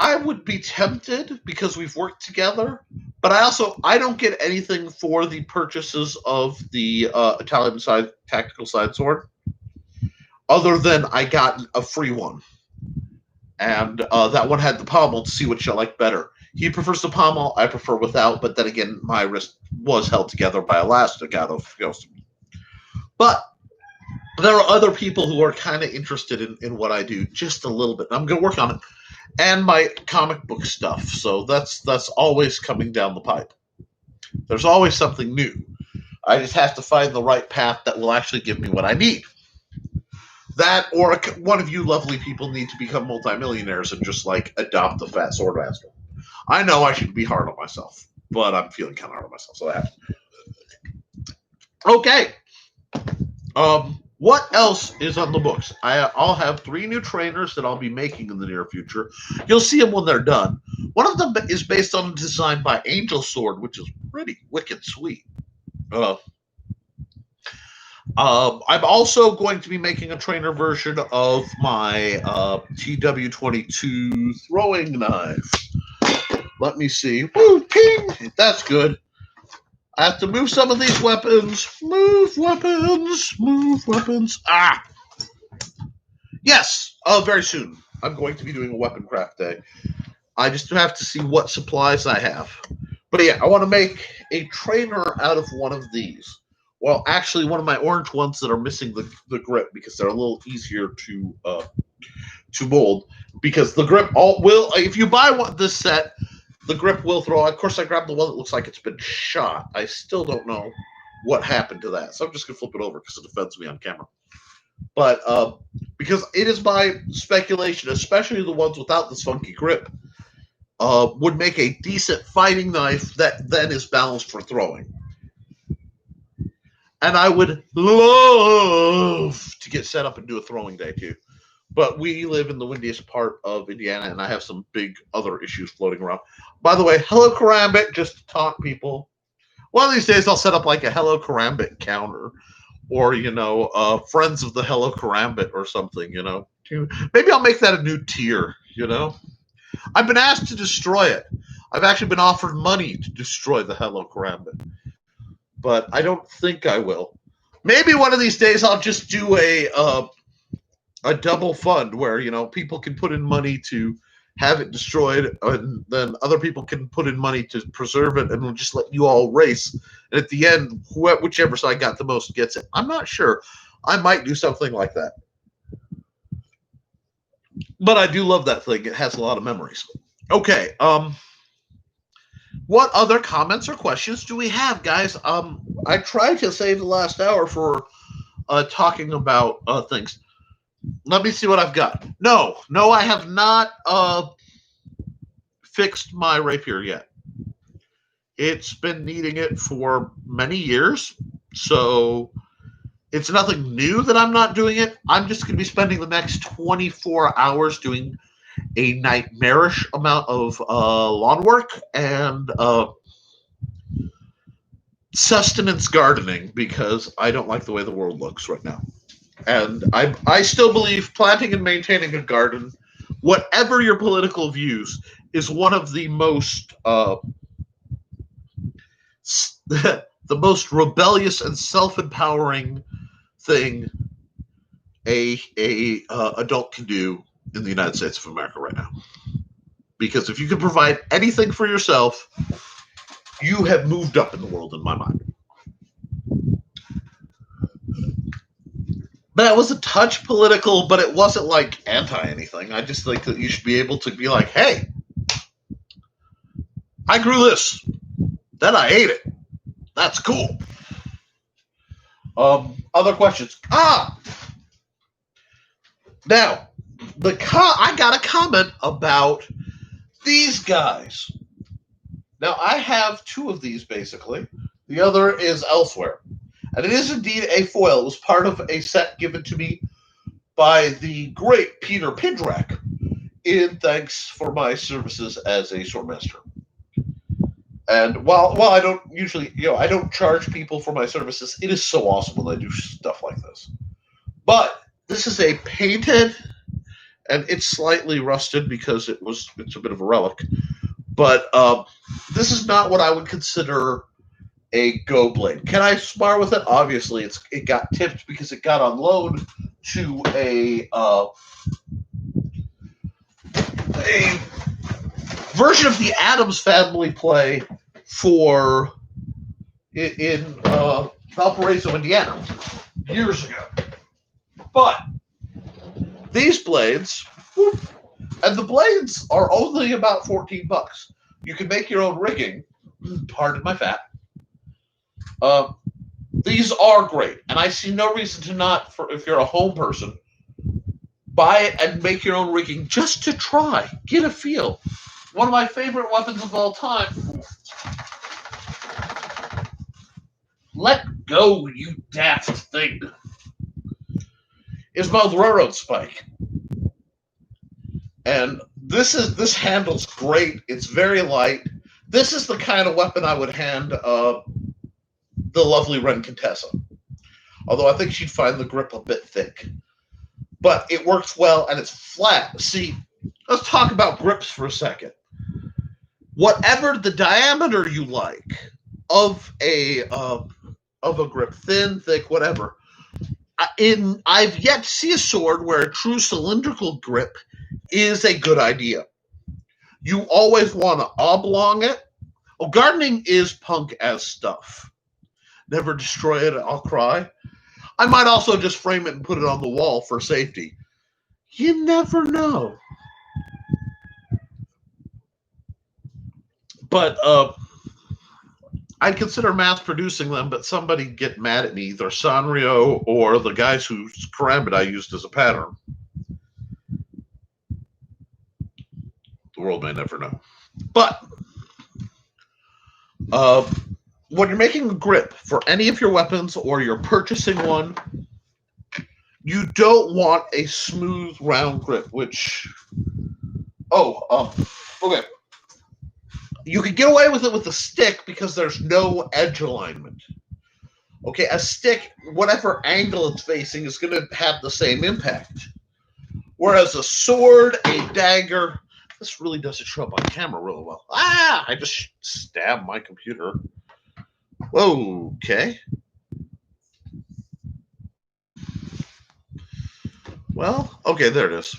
I would be tempted because we've worked together, but I don't get anything for the purchases of the Italian side tactical side sword, other than I got a free one, and that one had the pommel to see which I like better. He prefers the pommel, I prefer without, but then again, my wrist was held together by elastic out of Ghost. But there are other people who are kind of interested in what I do, just a little bit. I'm going to work on it. And my comic book stuff, so that's always coming down the pipe. There's always something new. I just have to find the right path that will actually give me what I need. That, or one of you lovely people need to become multimillionaires and just like adopt the fat sword master. I know I should be hard on myself, but I'm feeling kind of hard on myself, so I have to. Okay. What else is on the books? I'll have 3 new trainers that I'll be making in the near future. You'll see them when they're done. One of them is based on a design by Angel Sword, which is pretty wicked sweet. I'm also going to be making a trainer version of my TW22 throwing knife. Let me see. Woo, ping! That's good. I have to move some of these weapons. Move weapons. Move weapons. Ah! Yes! Very soon. I'm going to be doing a weapon craft day. I just have to see what supplies I have. But yeah, I want to make a trainer out of one of these. Well, actually, one of my orange ones that are missing the grip because they're a little easier to mold. Because the grip will, if you buy this set, the grip will throw. Of course, I grabbed the one that looks like it's been shot. I still don't know what happened to that, so I'm just gonna flip it over because it offends me on camera. But because it is my speculation, especially the ones without this funky grip, would make a decent fighting knife that then is balanced for throwing. And I would love to get set up and do a throwing day too. But we live in the windiest part of Indiana, and I have some big other issues floating around. By the way, hello Karambit, just to taunt people. One of these days I'll set up like a hello Karambit counter, or friends of the hello Karambit or something. Maybe I'll make that a new tier. I've been asked to destroy it. I've actually been offered money to destroy the hello Karambit, but I don't think I will. Maybe one of these days I'll just do a double fund where people can put in money to have it destroyed, and then other people can put in money to preserve it, and we'll just let you all race. And at the end, whichever side got the most gets it. I'm not sure. I might do something like that. But I do love that thing. It has a lot of memories. Okay. What other comments or questions do we have, guys? I tried to save the last hour for talking about things. Let me see what I've got. No, I have not fixed my rapier yet. It's been needing it for many years, so it's nothing new that I'm not doing it. I'm just going to be spending the next 24 hours doing a nightmarish amount of lawn work and sustenance gardening because I don't like the way the world looks right now. And I still believe planting and maintaining a garden, whatever your political views, is one of the most the most rebellious and self-empowering thing a adult can do in the United States of America right now. Because if you can provide anything for yourself, you have moved up in the world in my mind. That was a touch political, but it wasn't like anti anything. I just think that you should be able to be like, hey, I grew this, then I ate it. That's cool. Other questions? Now, I got a comment about these guys. Now, I have two of these, basically. The other is elsewhere. And it is indeed a foil. It was part of a set given to me by the great Peter Pindrak in thanks for my services as a swordmaster. And while I don't usually, I don't charge people for my services, it is so awesome when I do stuff like this. But this is a painted, and it's slightly rusted because it's a bit of a relic. But this is not what I would consider a go blade. Can I spar with it? Obviously, it got tipped because it got on loan to a version of the Addams Family play for in Valparaiso, Indiana, years ago. But these blades, and the blades are only about $14. You can make your own rigging. Pardon my fat. These are great, and I see no reason to not, if you're a home person, buy it and make your own rigging just to try, get a feel. One of my favorite weapons of all time. Let go, you daft thing. Is my railroad spike. And this handles great. It's very light. This is the kind of weapon I would hand the lovely Ren Contessa. Although I think she'd find the grip a bit thick. But it works well and it's flat. See, let's talk about grips for a second. Whatever the diameter you like of a grip, thin, thick, whatever. I've yet to see a sword where a true cylindrical grip is a good idea. You always want to oblong it. Oh, gardening is punk as stuff. Never destroy it, I'll cry. I might also just frame it and put it on the wall for safety. You never know. But I'd consider mass producing them, but somebody get mad at me, either Sanrio or the guys whose karambit I used as a pattern. The world may never know. But when you're making a grip for any of your weapons or you're purchasing one, you don't want a smooth, round grip, which... okay. You can get away with it with a stick because there's no edge alignment. Okay, a stick, whatever angle it's facing, is going to have the same impact. Whereas a sword, a dagger... This really doesn't show up on camera really well. I just stabbed my computer. Whoa, okay. Well, okay, there it is.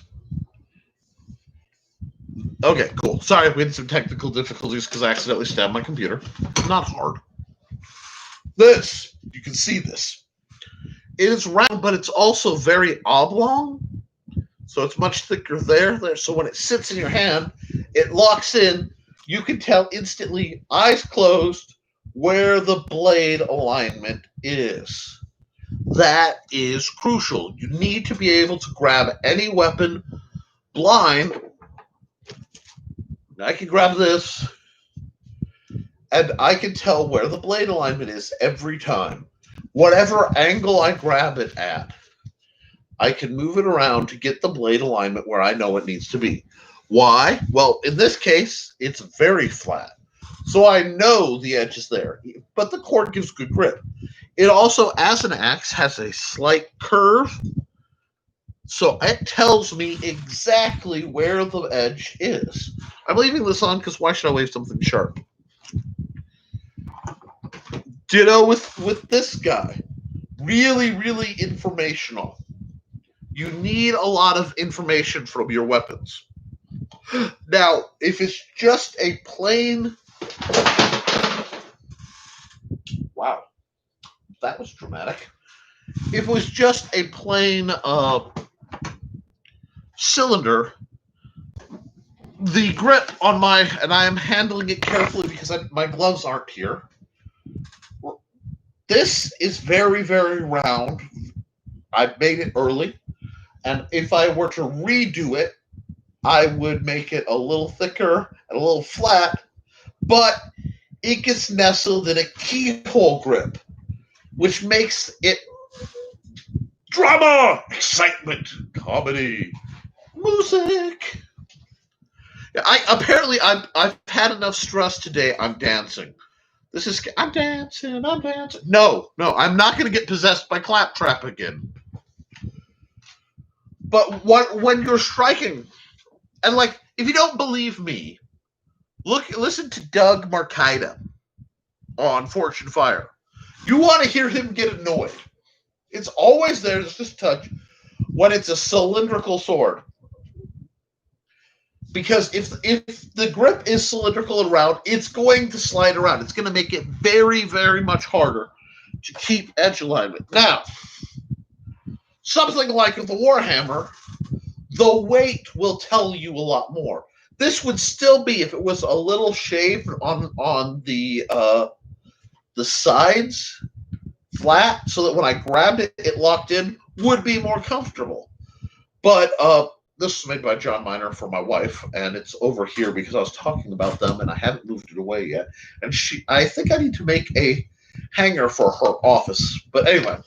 Okay, cool. Sorry, we had some technical difficulties because I accidentally stabbed my computer. Not hard. This, you can see this. It is round, but it's also very oblong. So it's much thicker there. So when it sits in your hand, it locks in. You can tell instantly, eyes closed, where the blade alignment is. That is crucial. You need to be able to grab any weapon blind. I can grab this, and I can tell where the blade alignment is every time. Whatever angle I grab it at, I can move it around to get the blade alignment where I know it needs to be. Why? Well, in this case, it's very flat. So I know the edge is there, but the cord gives good grip. It also, as an axe, has a slight curve. So it tells me exactly where the edge is. I'm leaving this on because why should I leave something sharp? Ditto with this guy. Really, really informational. You need a lot of information from your weapons. Now, if it's just a plain... Wow, that was dramatic. If it was just a plain cylinder, the grip on my... And I am handling it carefully because my gloves aren't here. This is very, very round. I made it early. And if I were to redo it, I would make it a little thicker and a little flat, but it gets nestled in a keyhole grip, which makes it drama, excitement, comedy, music. Yeah, I've had enough stress today. I'm dancing. I'm dancing. No, I'm not going to get possessed by Claptrap again. But when you're striking, and like, if you don't believe me, listen to Doug Marcaida on Fortune Fire. You want to hear him get annoyed. It's always there, it's just touch, when it's a cylindrical sword. Because if the grip is cylindrical and round, it's going to slide around. It's going to make it very, very much harder to keep edge alignment. Now, something like the Warhammer, the weight will tell you a lot more. This would still be, if it was a little shaved on the sides, flat, so that when I grabbed it, it locked in, would be more comfortable. But this is made by John Miner for my wife, and it's over here because I was talking about them, and I haven't moved it away yet. And I think I need to make a hanger for her office. But anyway,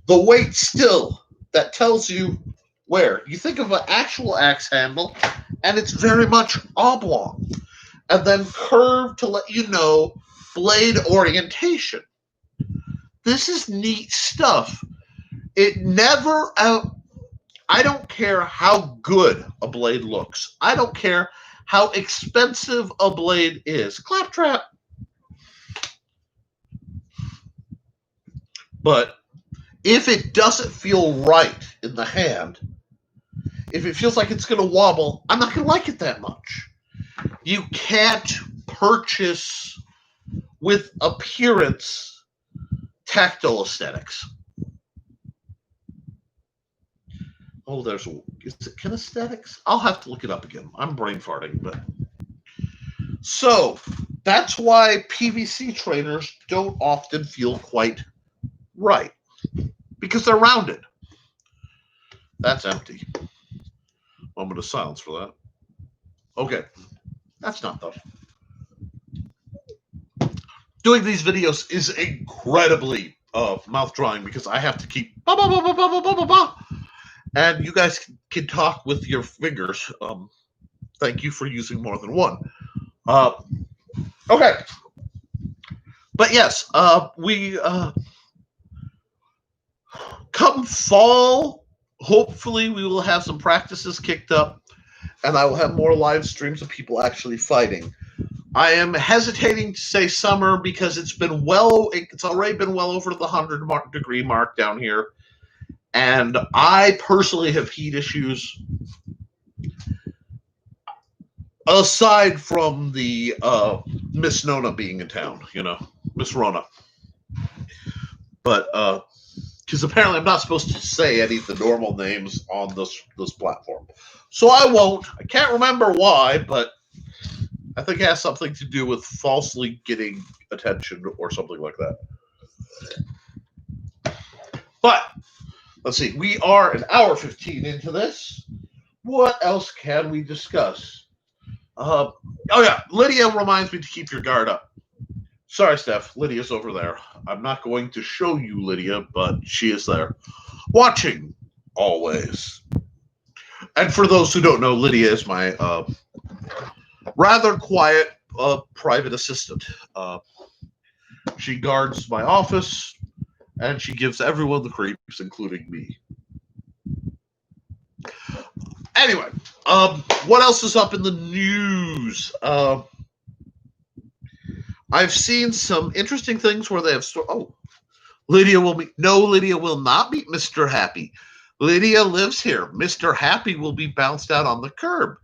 the weight still, that tells you where. You think of an actual axe handle, and it's very much oblong, and then curved to let you know blade orientation. This is neat stuff. It never... I don't care how good a blade looks. I don't care how expensive a blade is. Claptrap. But if it doesn't feel right in the hand, if it feels like it's going to wobble, I'm not going to like it that much. You can't purchase with appearance tactile aesthetics. Oh, is it kinesthetics? I'll have to look it up again. I'm brain farting, but... So, that's why PVC trainers don't often feel quite right. Because they're rounded. That's empty. Moment of silence for that. Okay. That's not though. Doing these videos is incredibly mouth-drawing because I have to keep... And you guys can talk with your fingers. Thank you for using more than one. Okay. But yes, we come fall, hopefully we will have some practices kicked up, and I will have more live streams of people actually fighting. I am hesitating to say summer because it's already been well over the 100-degree mark down here. And I personally have heat issues aside from the Miss Nona being in town, Miss Rona. But because apparently I'm not supposed to say any of the normal names on this platform. So I won't. I can't remember why, but I think it has something to do with falsely getting attention or something like that. But let's see, we are an hour 15 into this. What else can we discuss? Oh yeah, Lydia reminds me to keep your guard up. Sorry, Steph, Lydia's over there. I'm not going to show you Lydia, but she is there. Watching, always. And for those who don't know, Lydia is my rather quiet private assistant. She guards my office, and she gives everyone the creeps, including me. Anyway, what else is up in the news? I've seen some interesting things where they have. Lydia will meet. No, Lydia will not meet Mr. Happy. Lydia lives here. Mr. Happy will be bounced out on the curb.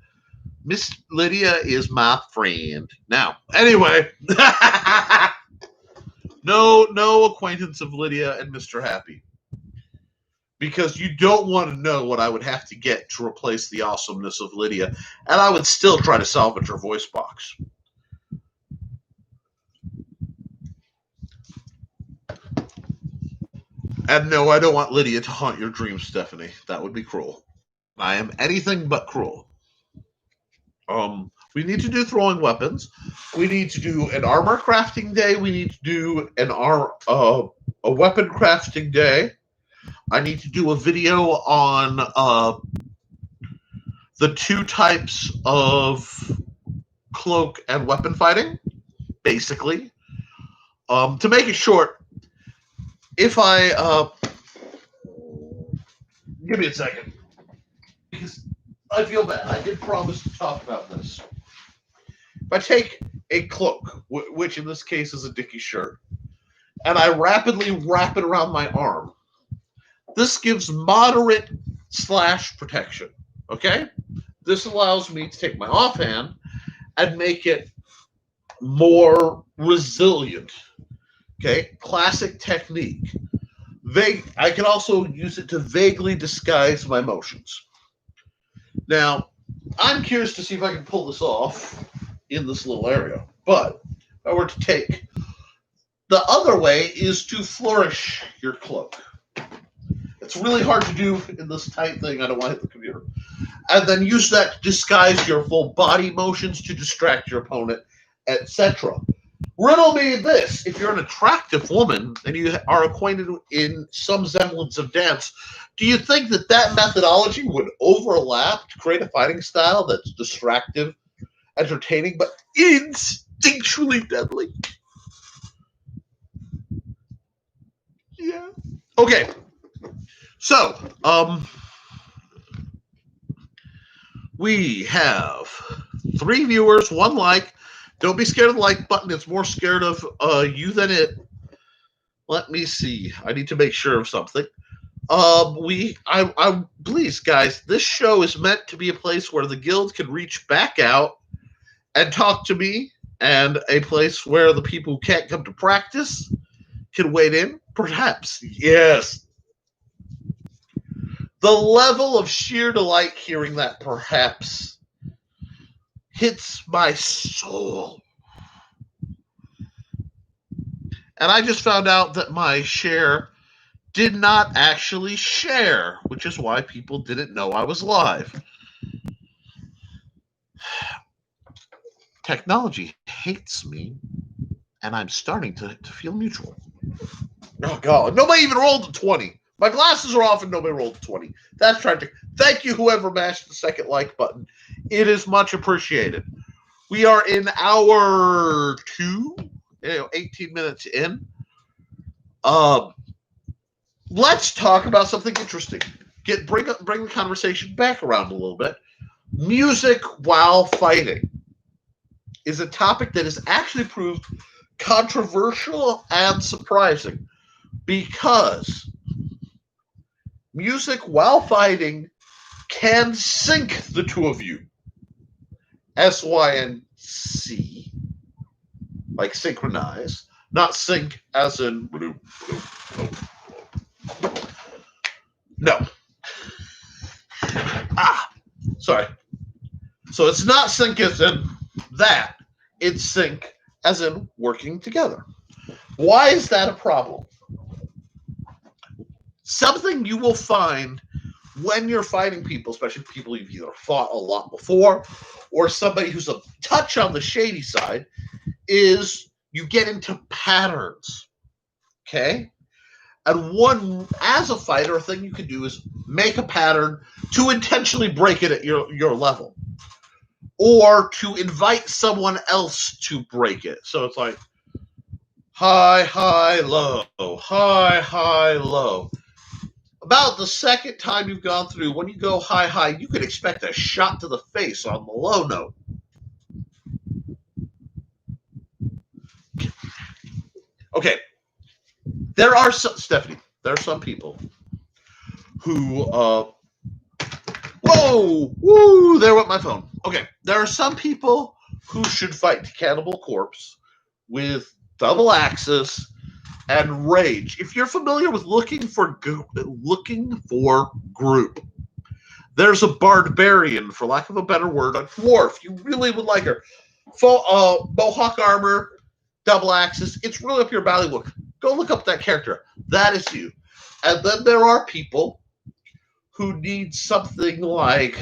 Miss Lydia is my friend. Now, anyway, no acquaintance of Lydia and Mr. Happy. Because you don't want to know what I would have to get to replace the awesomeness of Lydia, and I would still try to salvage her voice box. And no, I don't want Lydia to haunt your dreams, Stephanie. That would be cruel. I am anything but cruel. We need to do throwing weapons. We need to do an armor crafting day. We need to do a weapon crafting day. I need to do a video on the two types of cloak and weapon fighting, basically. To make it short, if I give me a second, because I feel bad. I did promise to talk about this. If I take a cloak, which in this case is a Dickie shirt, and I rapidly wrap it around my arm, this gives moderate slash protection. Okay? This allows me to take my offhand and make it more resilient. Okay? Classic technique. I can also use it to vaguely disguise my motions. Now, I'm curious to see if I can pull this off in this little area. But if I were to take the other way is to flourish your cloak. It's really hard to do in this tight thing. I don't want to hit the computer. And then use that to disguise your full body motions to distract your opponent, etc. Riddle me this. If you're an attractive woman and you are acquainted in some semblance of dance, do you think that methodology would overlap to create a fighting style that's distractive, entertaining, but instinctually deadly? Yeah. Okay. So, we have 3 viewers, 1 like. Don't be scared of the like button. It's more scared of you than it. Let me see. I need to make sure of something. Please, guys, this show is meant to be a place where the guild can reach back out and talk to me, and a place where the people who can't come to practice can wade in. Perhaps. Yes. The level of sheer delight hearing that perhaps hits my soul. And I just found out that my share did not actually share, which is why people didn't know I was live. Technology hates me, and I'm starting to feel mutual. Oh, God. Nobody even rolled a 20. My glasses are off and nobody rolled a 20. That's tragic. Thank you, whoever mashed the second like button. It is much appreciated. We are in hour 2, 18 minutes in. Let's talk about something interesting. Bring the conversation back around a little bit. Music while fighting is a topic that has actually proved controversial and surprising, because music while fighting can sync the two of you. SYNC, like synchronize, not sync as in no. Sorry. So it's not sync as in that. It's sync as in working together. Why is that a problem? Something you will find when you're fighting people, especially people you've either fought a lot before or somebody who's a touch on the shady side, is you get into patterns. Okay? And as a fighter, a thing you can do is make a pattern to intentionally break it at your level, or to invite someone else to break it. So it's like high, high, low, high, high, low. About the second time you've gone through, when you go high, high, you could expect a shot to the face on the low note. Okay, there are some, Stephanie, there are some people who, whoa, there went my phone. Okay, there are some people who should fight Cannibal Corpse with double axes and rage. If you're familiar with looking for group, there's a barbarian, for lack of a better word, a dwarf. You really would like her. Full mohawk armor, double axes. It's really up your valley look. Go look up that character. That is you. And then there are people who need something like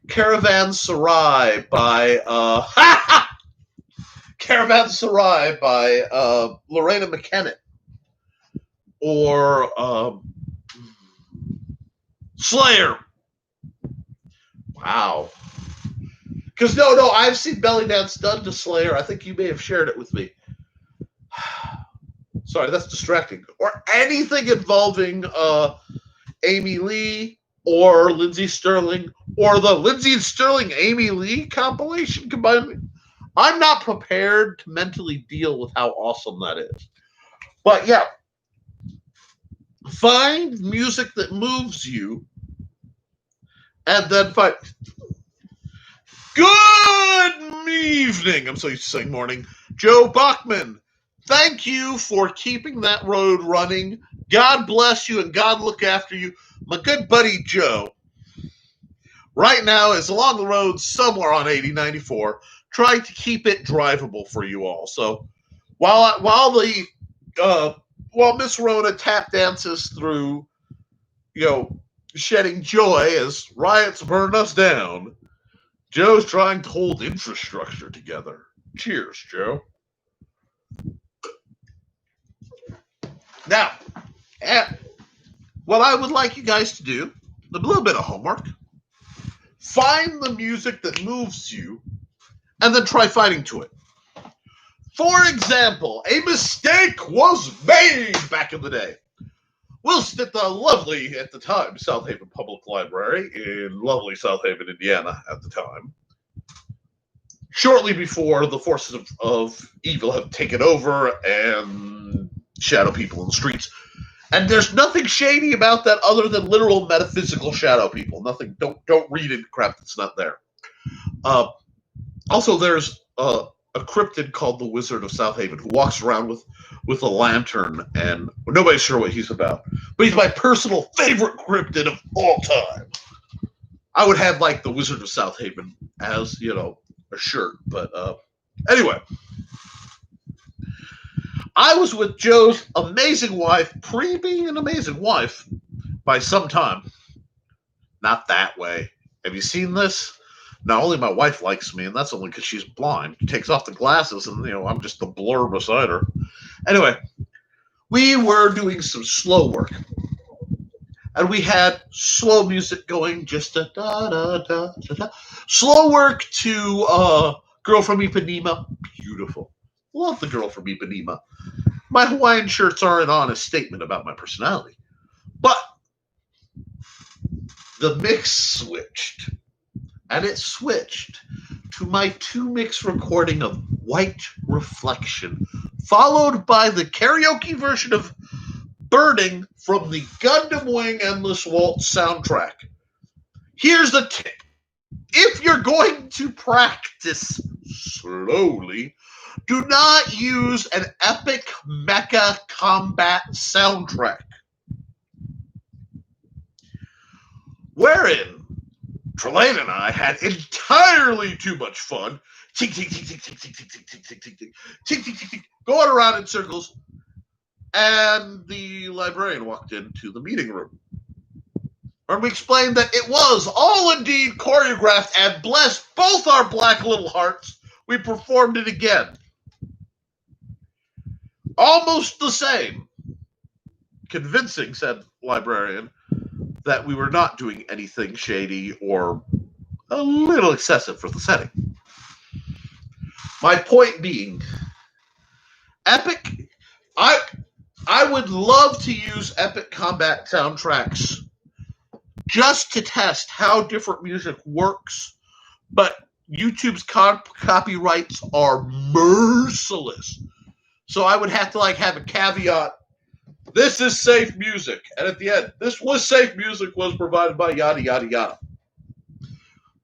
Caravanserai by Caravanserai by Lorena McKenna, or Slayer. Wow. Because no, I've seen belly dance done to Slayer. I think you may have shared it with me. Sorry, that's distracting. Or anything involving Amy Lee or Lindsay Sterling, or the Lindsay Sterling Amy Lee compilation combined. I'm not prepared to mentally deal with how awesome that is. But yeah, find music that moves you, and then find. Good evening. I'm so used to saying morning. Joe Bachman, thank you for keeping that road running. God bless you and God look after you. My good buddy Joe, right now, is along the road somewhere on 8094, trying to keep it drivable for you all. So while Miss Rona tap dances through, shedding joy as riots burn us down, Joe's trying to hold infrastructure together. Cheers, Joe. Now, what I would like you guys to do, a little bit of homework, find the music that moves you, and then try fighting to it. For example, a mistake was made back in the day. Whilst at the lovely, at the time, South Haven Public Library in lovely South Haven, Indiana at the time, shortly before the forces of evil have taken over and shadow people in the streets. And there's nothing shady about that other than literal metaphysical shadow people. Nothing. Don't read into crap that's not there. Also, there's a cryptid called the Wizard of South Haven who walks around with a lantern, and nobody's sure what he's about. But he's my personal favorite cryptid of all time. I would have like the Wizard of South Haven as a shirt, but anyway. I was with Joe's amazing wife, pre-being an amazing wife, by some time. Not that way. Have you seen this? Not only my wife likes me, and that's only because she's blind. She takes off the glasses, and I'm just a blur beside her. Anyway, we were doing some slow work, and we had slow music going, just a da da da da da. Slow work to Girl from Ipanema, beautiful. Love the Girl from Ipanema. My Hawaiian shirts are an honest statement about my personality. But the mix switched. And it switched to my 2-mix recording of White Reflection, followed by the karaoke version of Burning from the Gundam Wing Endless Waltz soundtrack. Here's the tip. If you're going to practice slowly, do not use an epic mecha combat soundtrack, wherein Trelane and I had entirely too much fun, going around in circles, and the librarian walked into the meeting room. And we explained that it was all indeed choreographed, and bless both our black little hearts, we performed it again. Almost the same. Convincing, said librarian, that we were not doing anything shady or a little excessive for the setting. My point being, epic. I would love to use epic combat soundtracks just to test how different music works, but YouTube's copyrights are merciless. So I would have to like have a caveat. This is safe music. And at the end, this was safe music was provided by yada, yada, yada.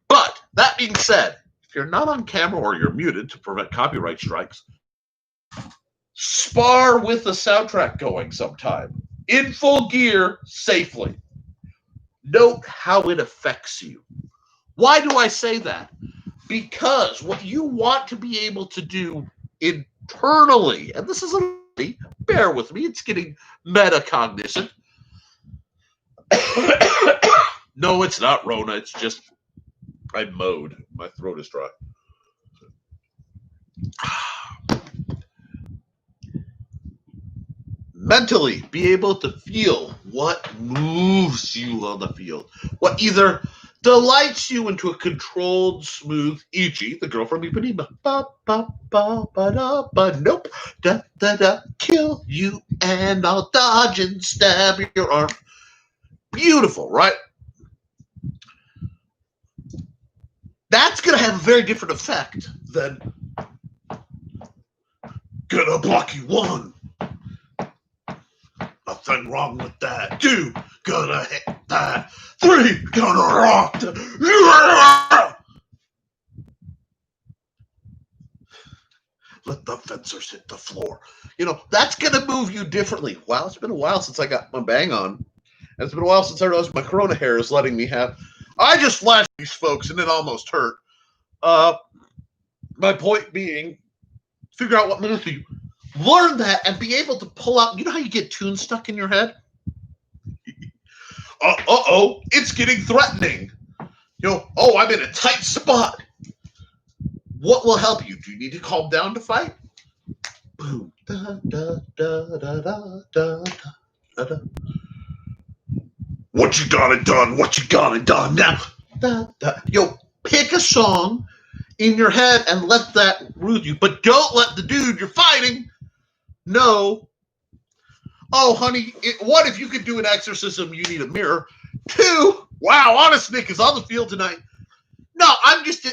But that being said, if you're not on camera or you're muted to prevent copyright strikes, spar with the soundtrack going sometime in full gear safely. Note how it affects you. Why do I say that? Because what you want to be able to do internally, and this is a bear with me, it's getting metacognizant. No, it's not Rona, it's just I mowed. My throat is dry. Mentally, be able to feel what moves you on the field, what either delights you into a controlled, smooth, e.g., the girl from Ipanema. Ba ba ba ba da ba nope. Da da da kill you and I'll dodge and stab your arm. Beautiful, right? That's gonna have a very different effect than gonna block you one. Nothing wrong with that. 2, gonna hit that. 3, gonna rock that. Let the fencers hit the floor. You know, that's gonna move you differently. Wow, it's been a while since I got my bang on. And it's been a while since I realized my corona hair is letting me have. I just flashed these folks and it almost hurt. My point being, figure out what moves you. Learn that and be able to pull out. You know how you get tunes stuck in your head? Uh-oh, it's getting threatening. You know, oh, I'm in a tight spot. What will help you? Do you need to calm down to fight? Boom. Da, da, da, da, da, da, da, da. What you got it done? What you got it done now? Da, da. Yo, pick a song in your head and let that rule you. But don't let the dude you're fighting know, oh, honey, what if you could do an exorcism? You need a mirror. 2, wow, Honest Nick is on the field tonight. No, I'm just...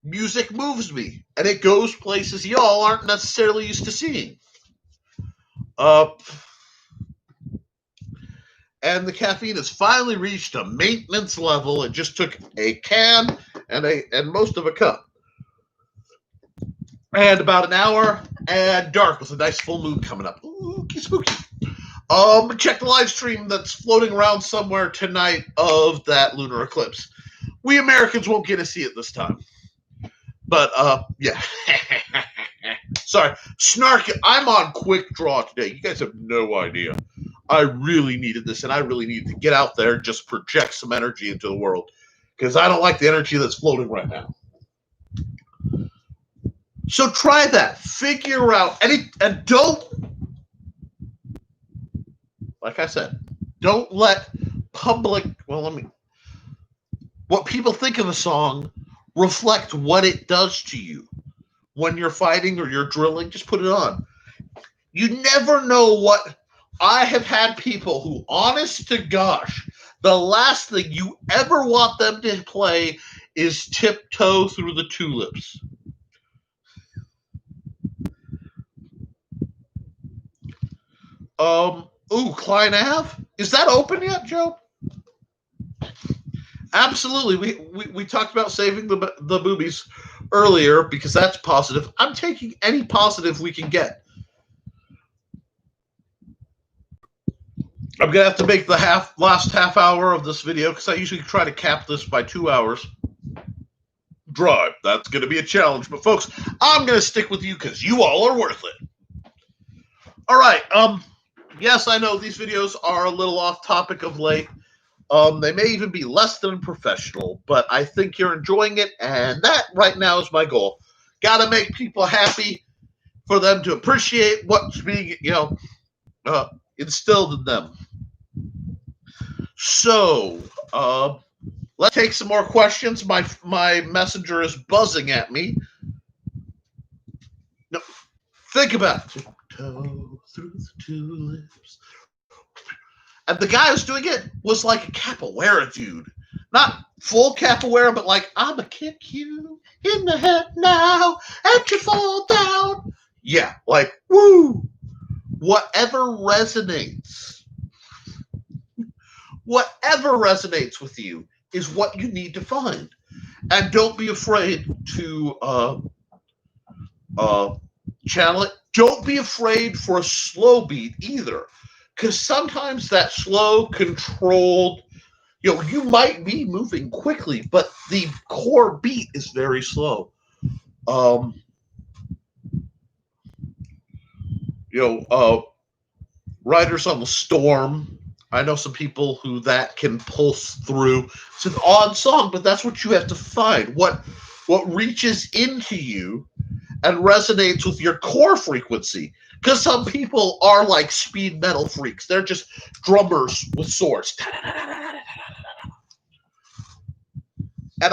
music moves me, and it goes places y'all aren't necessarily used to seeing. And the caffeine has finally reached a maintenance level. It just took a can and most of a cup. And about an hour, and dark with a nice full moon coming up. Ooh, spooky. Check the live stream that's floating around somewhere tonight of that lunar eclipse. We Americans won't get to see it this time. But, yeah. Sorry. Snark, I'm on quick draw today. You guys have no idea. I really needed this, and I really needed to get out there and just project some energy into the world. Because I don't like the energy that's floating right now. So try that. Figure out. And don't, like I said, don't let public, what people think of the song reflect what it does to you. When you're fighting or you're drilling, just put it on. You never know what. I have had people who, honest to gosh, the last thing you ever want them to play is Tiptoe Through the Tulips. Klein Ave? Is that open yet, Joe? Absolutely. We talked about saving the boobies earlier because that's positive. I'm taking any positive we can get. I'm going to have to make the last half hour of this video because I usually try to cap this by 2 hours. Drive. That's going to be a challenge. But, folks, I'm going to stick with you because you all are worth it. All right. Yes, I know these videos are a little off topic of late. They may even be less than professional, but I think you're enjoying it, and that right now is my goal. Got to make people happy for them to appreciate what's being, instilled in them. So, let's take some more questions. My messenger is buzzing at me. No, think about it. Tiptoe through the tulips. And the guy who's doing it was like a capoeira dude. Not full capoeira, but like, I'ma kick you in the head now and you fall down. Yeah, like, woo! Whatever resonates with you is what you need to find. And don't be afraid to channel it. Don't be afraid for a slow beat either. Because sometimes that slow, controlled, you might be moving quickly, but the core beat is very slow. Riders on the Storm. I know some people who that can pulse through. It's an odd song, but that's what you have to find. What reaches into you and resonates with your core frequency. Because some people are like speed metal freaks. They're just drummers with swords. And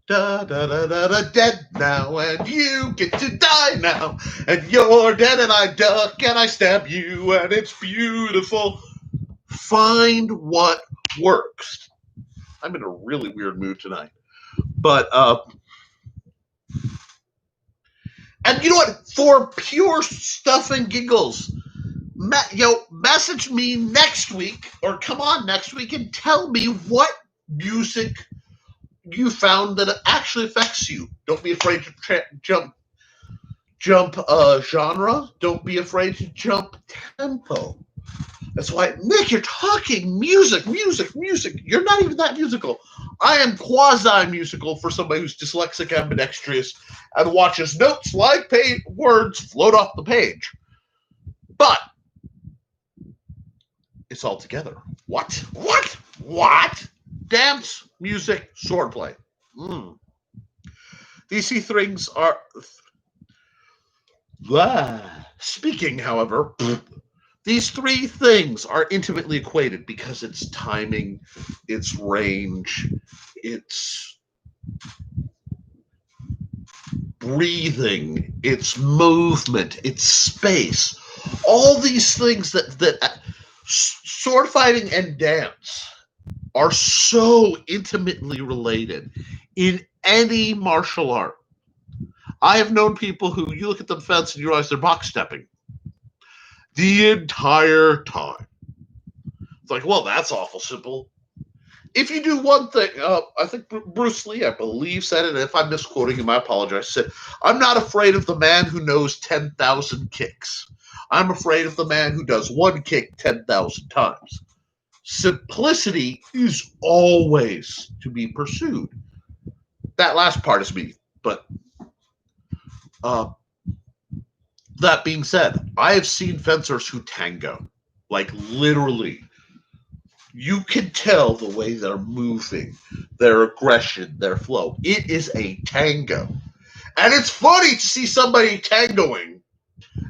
da da da da da, dead now, and you get to die now, and you're dead, and I duck, and I stab you, and it's beautiful. Find what works. I'm in a really weird mood tonight, but and you know what? For pure stuff and giggles, message me next week, or come on next week and tell me what music you found that actually affects you. Don't be afraid to jump genre. Don't be afraid to jump tempo. That's why, Nick, you're talking music. You're not even that musical. I am quasi-musical for somebody who's dyslexic, ambidextrous, and watches notes like words float off the page. But it's all together. What? Dance, music, swordplay. These things are... Speaking, however... These three things are intimately equated because it's timing, it's range, it's breathing, it's movement, it's space. All these things that sword fighting and dance are so intimately related in any martial art. I have known people who, you look at them fence and you realize they're box stepping the entire time. It's like, well, that's awful simple. If you do one thing, I think Bruce Lee, I believe, said it. If I'm misquoting him, I apologize. Said, I'm not afraid of the man who knows 10,000 kicks. I'm afraid of the man who does one kick 10,000 times. Simplicity is always to be pursued. That last part is me, but that being said, I have seen fencers who tango, like literally. You can tell the way they're moving, their aggression, their flow. It is a tango. And it's funny to see somebody tangoing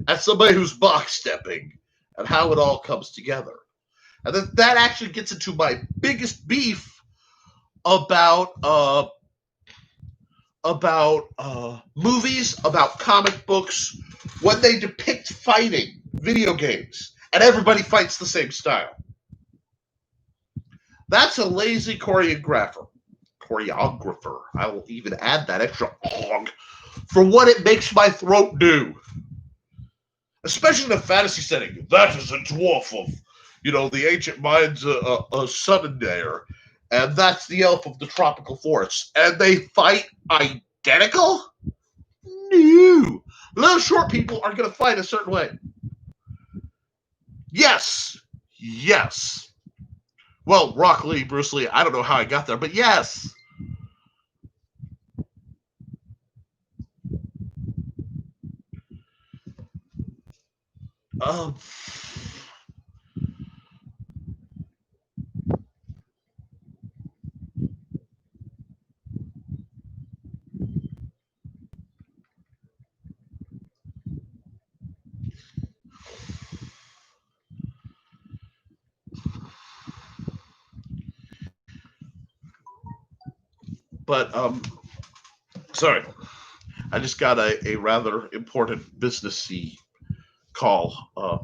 and somebody who's box stepping and how it all comes together. And that actually gets into my biggest beef about movies, about comic books, when they depict fighting, video games, and everybody fights the same style. That's a lazy choreographer. I will even add that extra og for what it makes my throat do. Especially in a fantasy setting. That is a dwarf of, the ancient minds, a Sundayer. And that's the elf of the tropical forest. And they fight identical? No. Little short people are going to fight a certain way. Yes. Well, Rock Lee, Bruce Lee, I don't know how I got there, but yes. But, sorry. I just got a rather important business-y call. I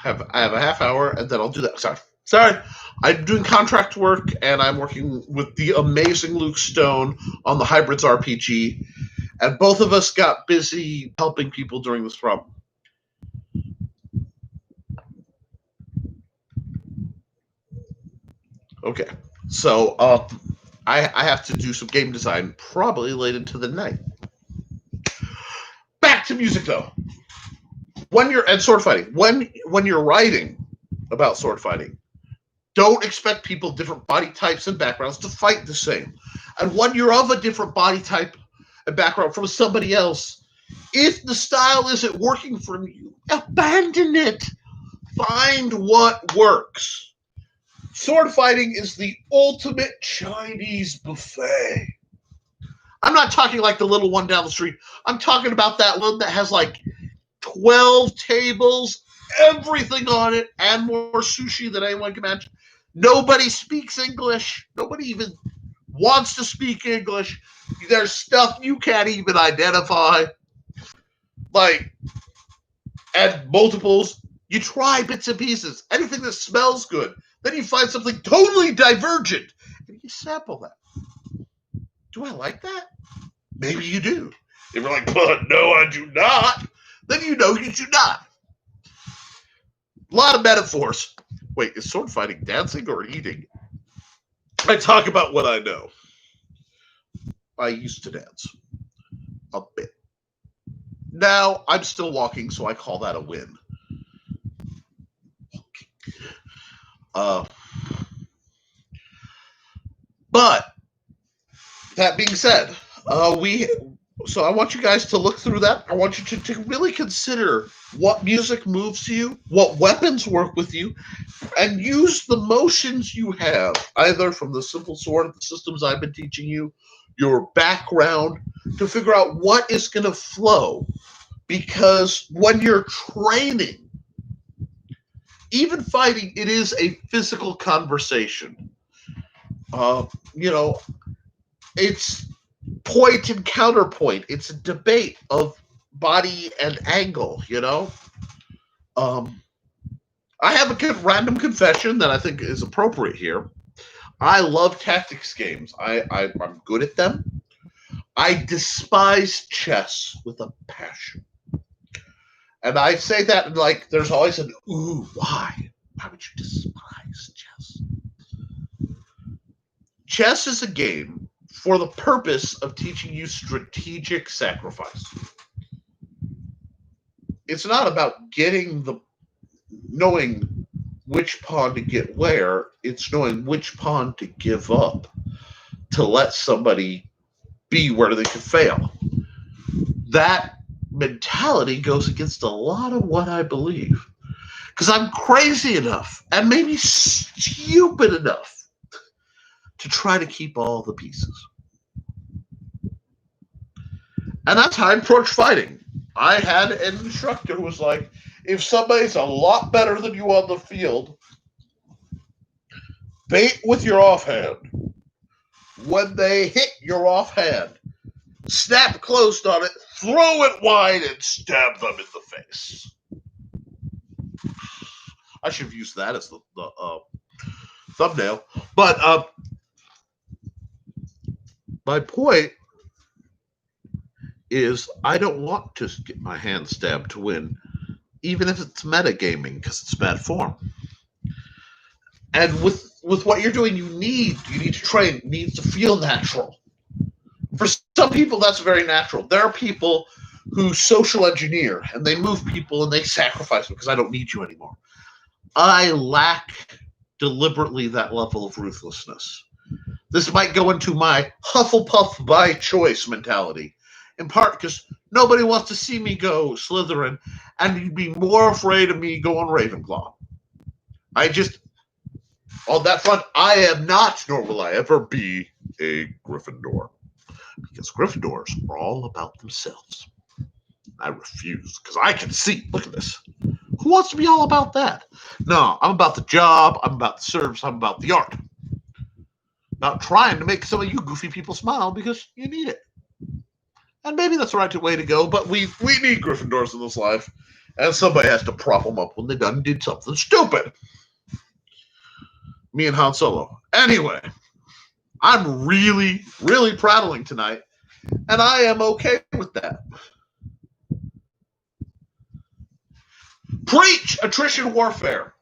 have a half hour, and then I'll do that. Sorry. Sorry, I'm doing contract work, and I'm working with the amazing Luke Stone on the Hybrids RPG, and both of us got busy helping people during this problem. Okay, so I have to do some game design probably late into the night. Back to music, though. And sword fighting. When you're writing about sword fighting, don't expect people different body types and backgrounds to fight the same. And when you're of a different body type and background from somebody else, if the style isn't working for you, abandon it. Find what works. Sword fighting is the ultimate Chinese buffet. I'm not talking like the little one down the street. I'm talking about that one that has like 12 tables, everything on it, and more sushi than anyone can imagine. Nobody speaks English. Nobody even wants to speak English. There's stuff you can't even identify. Like, and multiples. You try bits and pieces. Anything that smells good. Then you find something totally divergent. And you sample that. Do I like that? Maybe you do. If you're like, but no, I do not. Then you know you do not. A lot of metaphors. Wait, is sword fighting dancing or eating? I talk about what I know. I used to dance. A bit. Now, I'm still walking, so I call that a win. But, that being said, so I want you guys to look through that. I want you to really consider what music moves you, what weapons work with you, and use the motions you have, either from the simple sword of the systems I've been teaching you, your background, to figure out what is going to flow. Because when you're training, even fighting, it is a physical conversation. It's point and counterpoint. It's a debate of body and angle, I have a good random confession that I think is appropriate here. I love tactics games. I'm good at them. I despise chess with a passion. And I say that and like there's always an ooh, why? Why would you despise chess? Chess is a game for the purpose of teaching you strategic sacrifice. It's not about knowing which pawn to get where. It's knowing which pawn to give up to let somebody be where they could fail. That mentality goes against a lot of what I believe. Because I'm crazy enough and maybe stupid enough to try to keep all the pieces. And that's how I approach fighting. I had an instructor who was like, if somebody's a lot better than you on the field, bait with your offhand. When they hit your offhand, snap closed on it, throw it wide, and stab them in the face. I should have used that as the thumbnail. But my point is I don't want to get my hand stabbed to win, even if it's metagaming, because it's bad form. And with what you're doing, you need to train. It needs to feel natural. For some people, that's very natural. There are people who social engineer, and they move people, and they sacrifice them because I don't need you anymore. I lack deliberately that level of ruthlessness. This might go into my Hufflepuff by choice mentality, in part because nobody wants to see me go Slytherin, and you'd be more afraid of me going Ravenclaw. On that front, I am not, nor will I ever be, a Gryffindor. Because Gryffindors are all about themselves. I refuse, because I can see, look at this. Who wants to be all about that? No, I'm about the job, I'm about the service, I'm about the art. About trying to make some of you goofy people smile because you need it. And maybe that's the right way to go, but we need Gryffindors in this life. And somebody has to prop them up when they did something stupid. Me and Han Solo. Anyway, I'm really, really prattling tonight, and I am okay with that. Preach attrition warfare.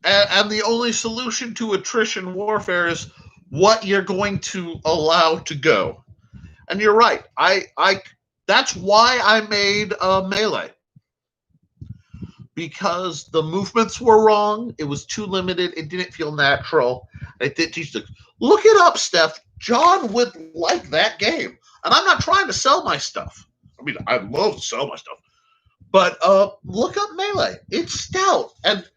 And the only solution to attrition warfare is what you're going to allow to go. And you're right. That's why I made Melee. Because the movements were wrong. It was too limited. It didn't feel natural. It didn't teach the... Look it up, Steph. John would like that game. And I'm not trying to sell my stuff. I mean, I love to sell my stuff. But look up Melee. It's stout. And,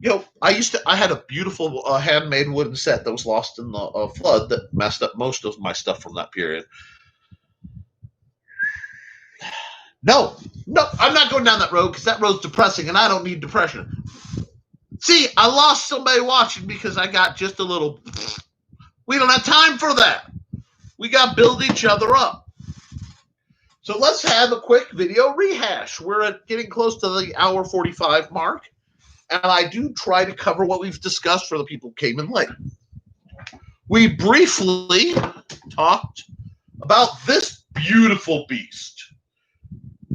you know, I had a beautiful handmade wooden set that was lost in the flood that messed up most of my stuff from that period. No, I'm not going down that road because that road's depressing and I don't need depression. See, I lost somebody watching because I got just a little... We don't have time for that. We got to build each other up. So let's have a quick video rehash. We're getting close to the hour 45 mark, and I do try to cover what we've discussed for the people who came in late. We briefly talked about this beautiful beast.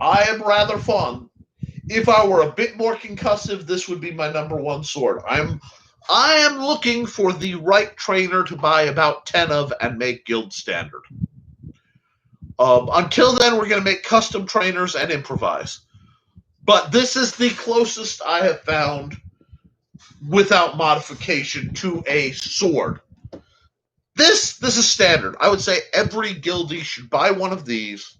I am rather fond. If I were a bit more concussive, this would be my number one sword. I am looking for the right trainer to buy about 10 of and make guild standard. Until then, we're going to make custom trainers and improvise. But this is the closest I have found without modification to a sword. This is standard. I would say every guildie should buy one of these.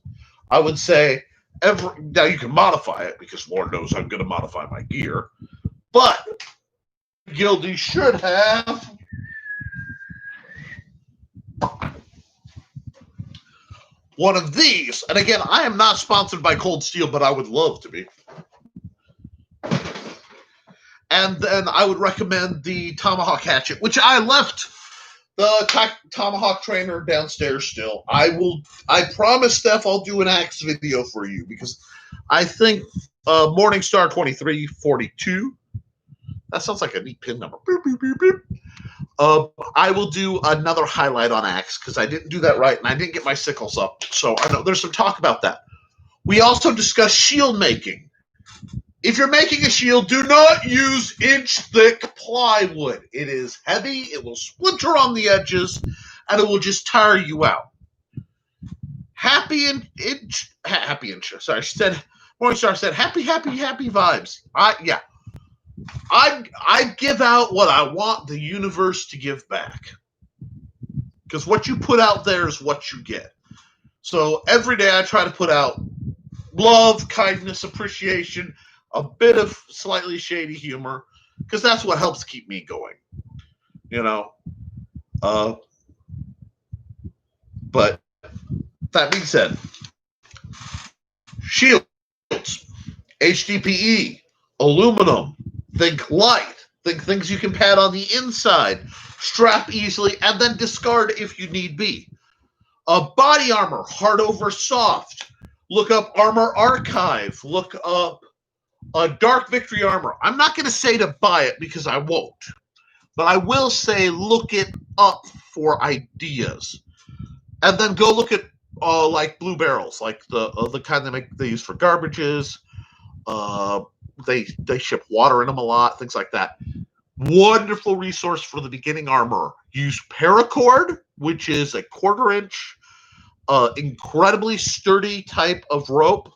I would say now you can modify it because Lord knows I'm going to modify my gear. But guildie should have one of these. And again, I am not sponsored by Cold Steel, but I would love to be. And then I would recommend the Tomahawk Hatchet, which I left the Tomahawk trainer downstairs still. I promise, Steph, I'll do an axe video for you because I think Morningstar 2342. That sounds like a neat pin number. Boop, boop, boop, boop. I will do another highlight on axe because I didn't do that right and I didn't get my sickles up. So I know there's some talk about that. We also discussed shield making. If you're making a shield, do not use inch-thick plywood. It is heavy, it will splinter on the edges, and it will just tire you out. Sorry, she said, Morningstar said, happy vibes. I give out what I want the universe to give back. Because what you put out there is what you get. So every day I try to put out love, kindness, appreciation, a bit of slightly shady humor, because that's what helps keep me going. You know? But that being said, shields, HDPE, aluminum, think light, think things you can pad on the inside, strap easily, and then discard if you need be. Body armor, hard over soft. Look up Armor Archive. Look up Dark Victory armor. I'm not going to say to buy it because I won't. But I will say look it up for ideas. And then go look at like blue barrels, like the kind they use for garbages. They ship water in them a lot, things like that. Wonderful resource for the beginning armor. Use paracord, which is a 1/4 inch, incredibly sturdy type of rope.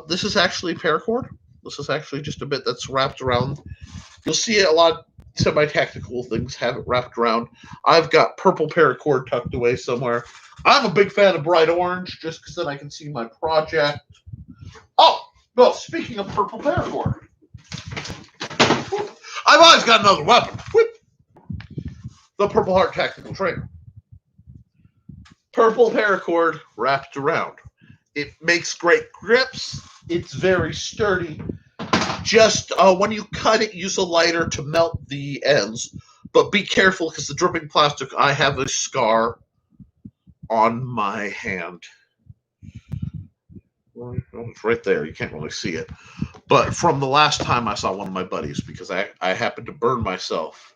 This is actually paracord. This is actually just a bit that's wrapped around. You'll see a lot of semi-tactical things have it wrapped around. I've got purple paracord tucked away somewhere. I'm a big fan of bright orange just because then I can see my project. Oh, well, speaking of purple paracord, I've always got another weapon. Whoop. The Purple Heart Tactical Trainer. Purple paracord wrapped around. It makes great grips. It's very sturdy. Just when you cut it, use a lighter to melt the ends. But be careful because the dripping plastic, I have a scar on my hand. Well, it's right there. You can't really see it. But from the last time I saw one of my buddies, because I happened to burn myself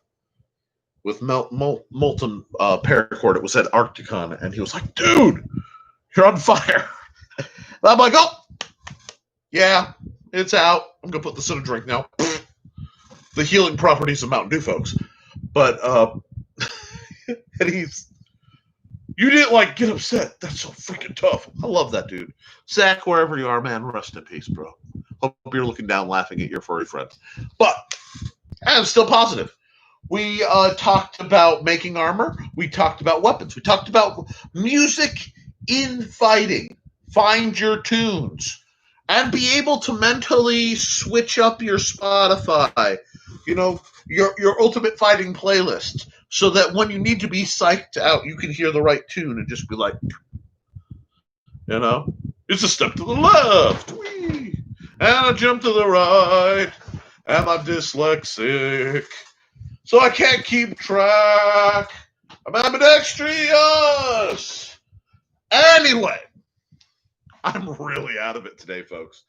with molten paracord. It was at Arcticon, and he was like, "Dude, you're on fire." And I'm like, "Oh, yeah, it's out. I'm gonna put this in a drink now." The healing properties of Mountain Dew, folks. But and you didn't like get upset. That's so freaking tough. I love that dude. Zach, wherever you are, man, rest in peace, bro. Hope you're looking down laughing at your furry friends. But I'm still positive. We talked about making armor. We talked about weapons. We talked about music in fighting. Find your tunes. And be able to mentally switch up your Spotify, your Ultimate Fighting playlist, so that when you need to be psyched out, you can hear the right tune and just be like, it's a step to the left, whee, and a jump to the right, and I'm dyslexic, so I can't keep track. I'm ambidextrous. Anyway, I'm really out of it today, folks.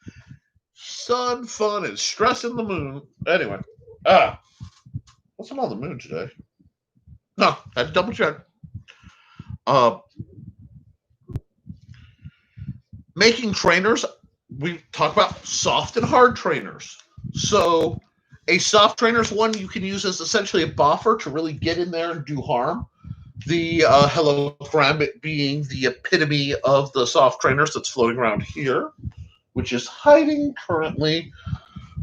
Sun, fun, and stress in the moon. Anyway, what's on the moon today? No, I had to double check. Making trainers, we talk about soft and hard trainers. So a soft trainer is one you can use as essentially a buffer to really get in there and do harm. The Hello Karambit being the epitome of the soft trainers that's floating around here, which is hiding currently,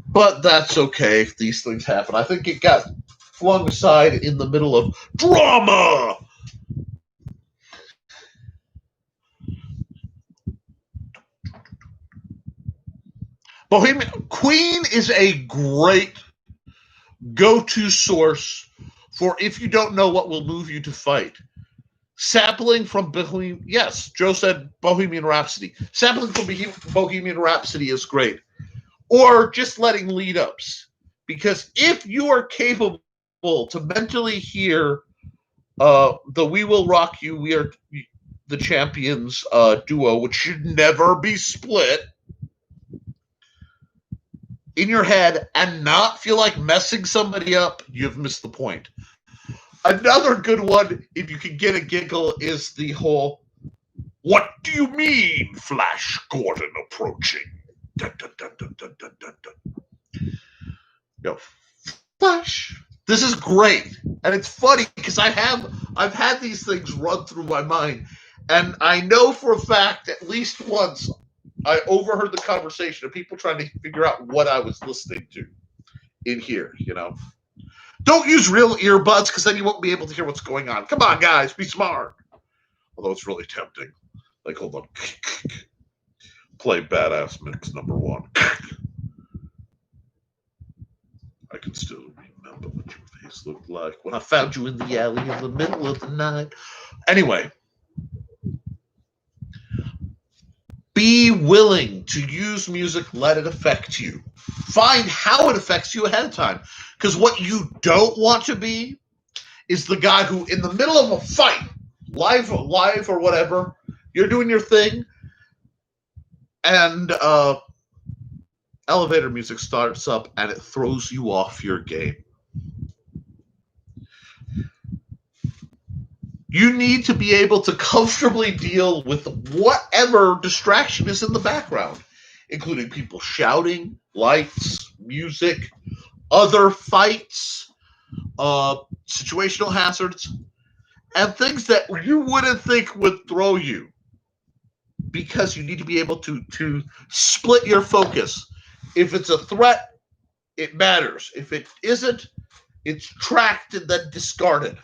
but that's okay if these things happen. I think it got flung aside in the middle of drama. Bohemian Queen is a great go-to source for if you don't know what will move you to fight. Sampling from Bohemian, yes, Joe said Bohemian Rhapsody. Sampling from Bohemian Rhapsody is great. Or just letting lead ups. Because if you are capable to mentally hear the We Will Rock You, We Are the Champions duo, which should never be split, in your head and not feel like messing somebody up, you've missed the point. Another good one, if you can get a giggle, is the whole, "What do you mean, Flash Gordon approaching?" Dun, dun, dun, dun, dun, dun, dun, dun. Flash. This is great. And it's funny because I've had these things run through my mind. And I know for a fact, at least once, I overheard the conversation of people trying to figure out what I was listening to in here, Don't use real earbuds because then you won't be able to hear what's going on. Come on, guys, be smart. Although it's really tempting. Like, hold on. Play Badass Mix #1. I can still remember what your face looked like when I found you in the alley in the middle of the night. Anyway. Be willing to use music, let it affect you. Find how it affects you ahead of time. Because what you don't want to be is the guy who, in the middle of a fight, live or whatever, you're doing your thing, and elevator music starts up, and it throws you off your game. You need to be able to comfortably deal with whatever distraction is in the background, including people shouting, lights, music, other fights, situational hazards, and things that you wouldn't think would throw you, because you need to be able to split your focus. If it's a threat, it matters. If it isn't, it's tracked and then discarded.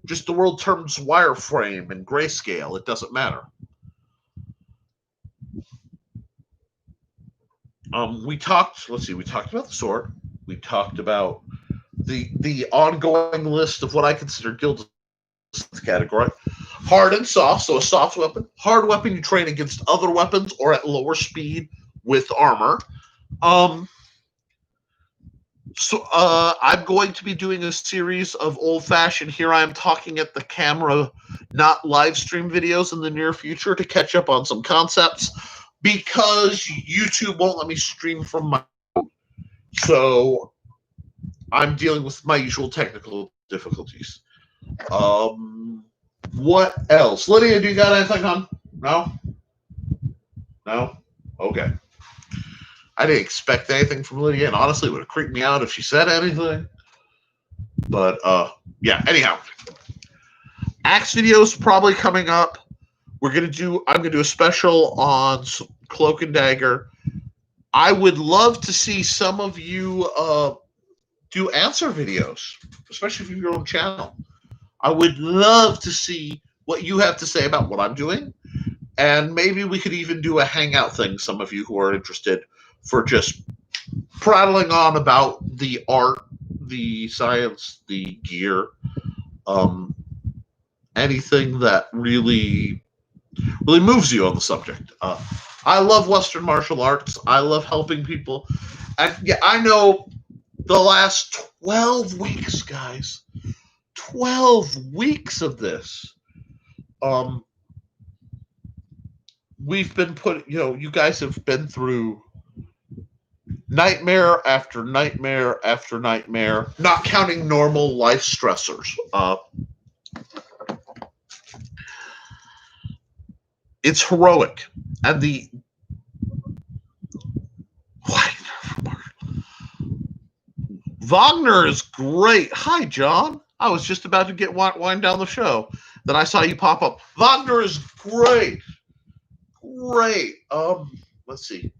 Just the world turns wireframe and grayscale. It doesn't matter. We talked about the sword. We talked about the ongoing list of what I consider Guild category. Hard and soft, so a soft weapon. Hard weapon, you train against other weapons or at lower speed with armor. So I'm going to be doing a series of old-fashioned, here I am talking at the camera, not live stream videos in the near future to catch up on some concepts. because YouTube won't let me stream from my phone. So I'm dealing with my usual technical difficulties. What else? Lydia, do you got anything on? No? No? Okay. I didn't expect anything from Lydia, and honestly, it would have creeped me out if she said anything. But, yeah, anyhow. Axe videos probably coming up. I'm going to do a special on Cloak and Dagger. I would love to see some of you do answer videos, especially if you have your own channel. I would love to see what you have to say about what I'm doing. And maybe we could even do a hangout thing, some of you who are interested, for just prattling on about the art, the science, the gear, anything that really moves you on the subject. I love Western martial arts. I love helping people. And yeah, I know the last 12 weeks, guys, 12 weeks of this, we've been you guys have been through nightmare after nightmare after nightmare, not counting normal life stressors. It's heroic. And Wagner is great. Hi, John. I was just about to wind down the show. Then I saw you pop up. Wagner is great. Great. Let's see.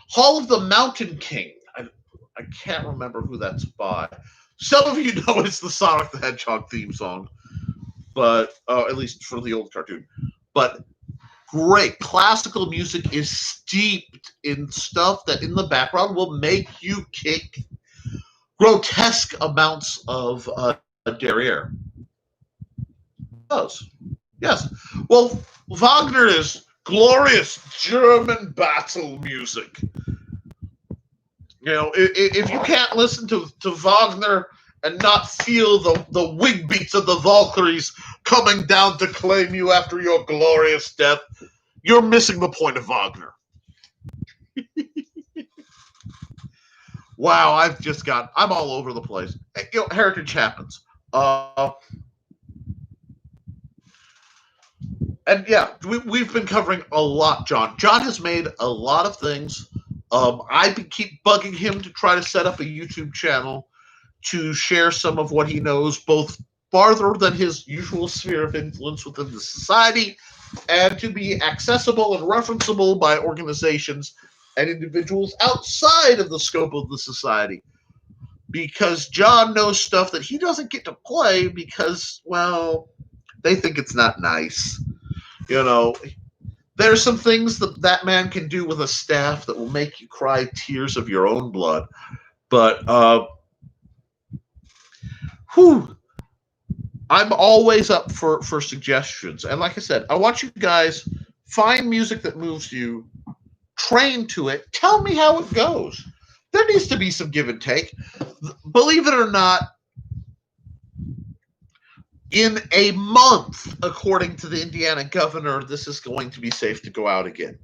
Hall of the Mountain King. I can't remember who that's by. Some of you know it's the Sonic the Hedgehog theme song, but at least for the old cartoon. But great. Classical music is steeped in stuff that in the background will make you kick grotesque amounts of derriere. It does. Yes. Well, Wagner is glorious German battle music. You know, if you can't listen to Wagner and not feel the wing beats of the Valkyries coming down to claim you after your glorious death, you're missing the point of Wagner. Wow, I'm all over the place. You know, heritage happens. And yeah, we've been covering a lot, John. John has made a lot of things. I keep bugging him to try to set up a YouTube channel to share some of what he knows, both farther than his usual sphere of influence within the society, and to be accessible and referenceable by organizations and individuals outside of the scope of the society. Because John knows stuff that he doesn't get to play because, well, they think it's not nice. You know, there's some things that man can do with a staff that will make you cry tears of your own blood. But, I'm always up for suggestions. And like I said, I want you guys find music that moves you, train to it, tell me how it goes. There needs to be some give and take. Believe it or not, in a month, according to the Indiana governor, this is going to be safe to go out again.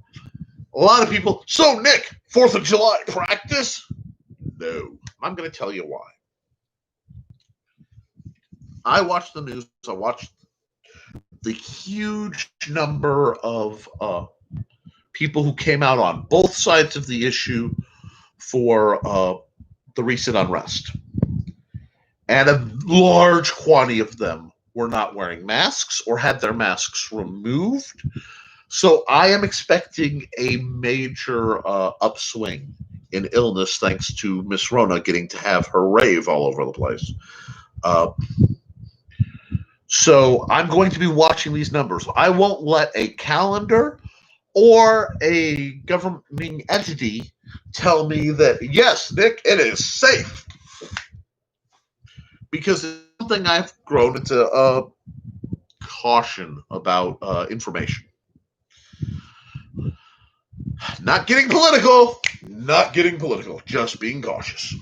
A lot of people, so Nick, 4th of July practice? No. I'm going to tell you why. I watched the news. I watched the huge number of people who came out on both sides of the issue for the recent unrest. And a large quantity of them were not wearing masks or had their masks removed. So I am expecting a major upswing in illness thanks to Miss Rona getting to have her rave all over the place. So I'm going to be watching these numbers. I won't let a calendar or a governing entity tell me that, yes, Nick, it is safe. Because it's something I've grown into caution about information. Not getting political, just being cautious.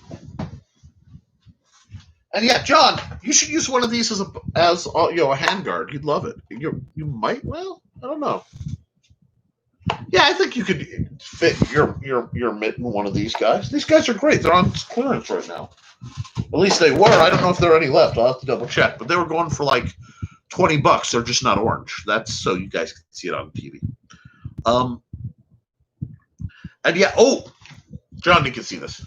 And yeah, John, you should use one of these as a handguard. You'd love it. You might, well, I don't know. Yeah, I think you could fit your mitt in one of these guys. These guys are great. They're on clearance right now. At least they were. I don't know if there are any left. I'll have to double check. But they were going for like $20. They're just not orange. That's so you guys can see it on TV. And yeah, oh, John, you can see this.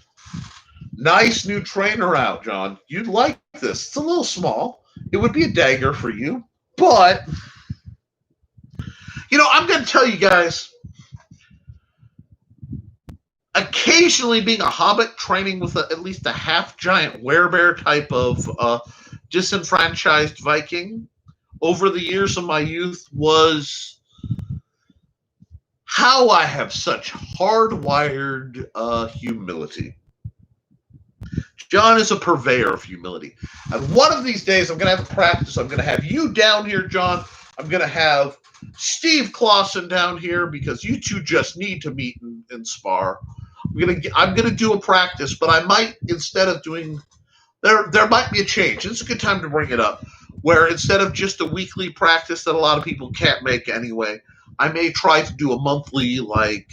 Nice new trainer out, John. You'd like this. It's a little small. It would be a dagger for you, but I'm going to tell you guys. Occasionally, being a hobbit, training with at least a half-giant werebear type of disenfranchised Viking over the years of my youth was how I have such hardwired humility. John is a purveyor of humility. And one of these days, I'm going to have a practice. I'm going to have you down here, John. I'm going to have Steve Clausen down here because you two just need to meet and spar. I'm gonna do a practice, but I might, instead of doing, there might be a change. It's a good time to bring it up, where instead of just a weekly practice that a lot of people can't make anyway, I may try to do a monthly, like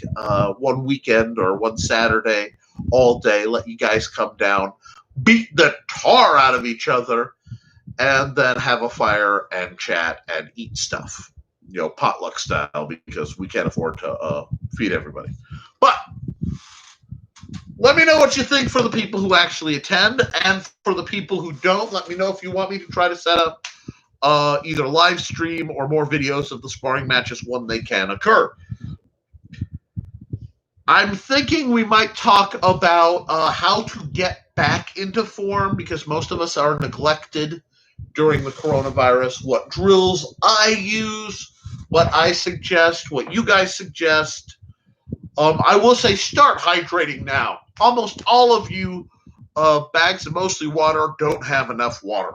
one weekend or one Saturday, all day, let you guys come down, beat the tar out of each other, and then have a fire and chat and eat stuff, potluck style, because we can't afford to feed everybody. But let me know what you think for the people who actually attend, and for the people who don't, let me know if you want me to try to set up either live stream or more videos of the sparring matches when they can occur. I'm thinking we might talk about how to get back into form, because most of us are neglected during the coronavirus. What drills I use, what I suggest, what you guys suggest. I will say start hydrating now. Almost all of you bags of mostly water don't have enough water.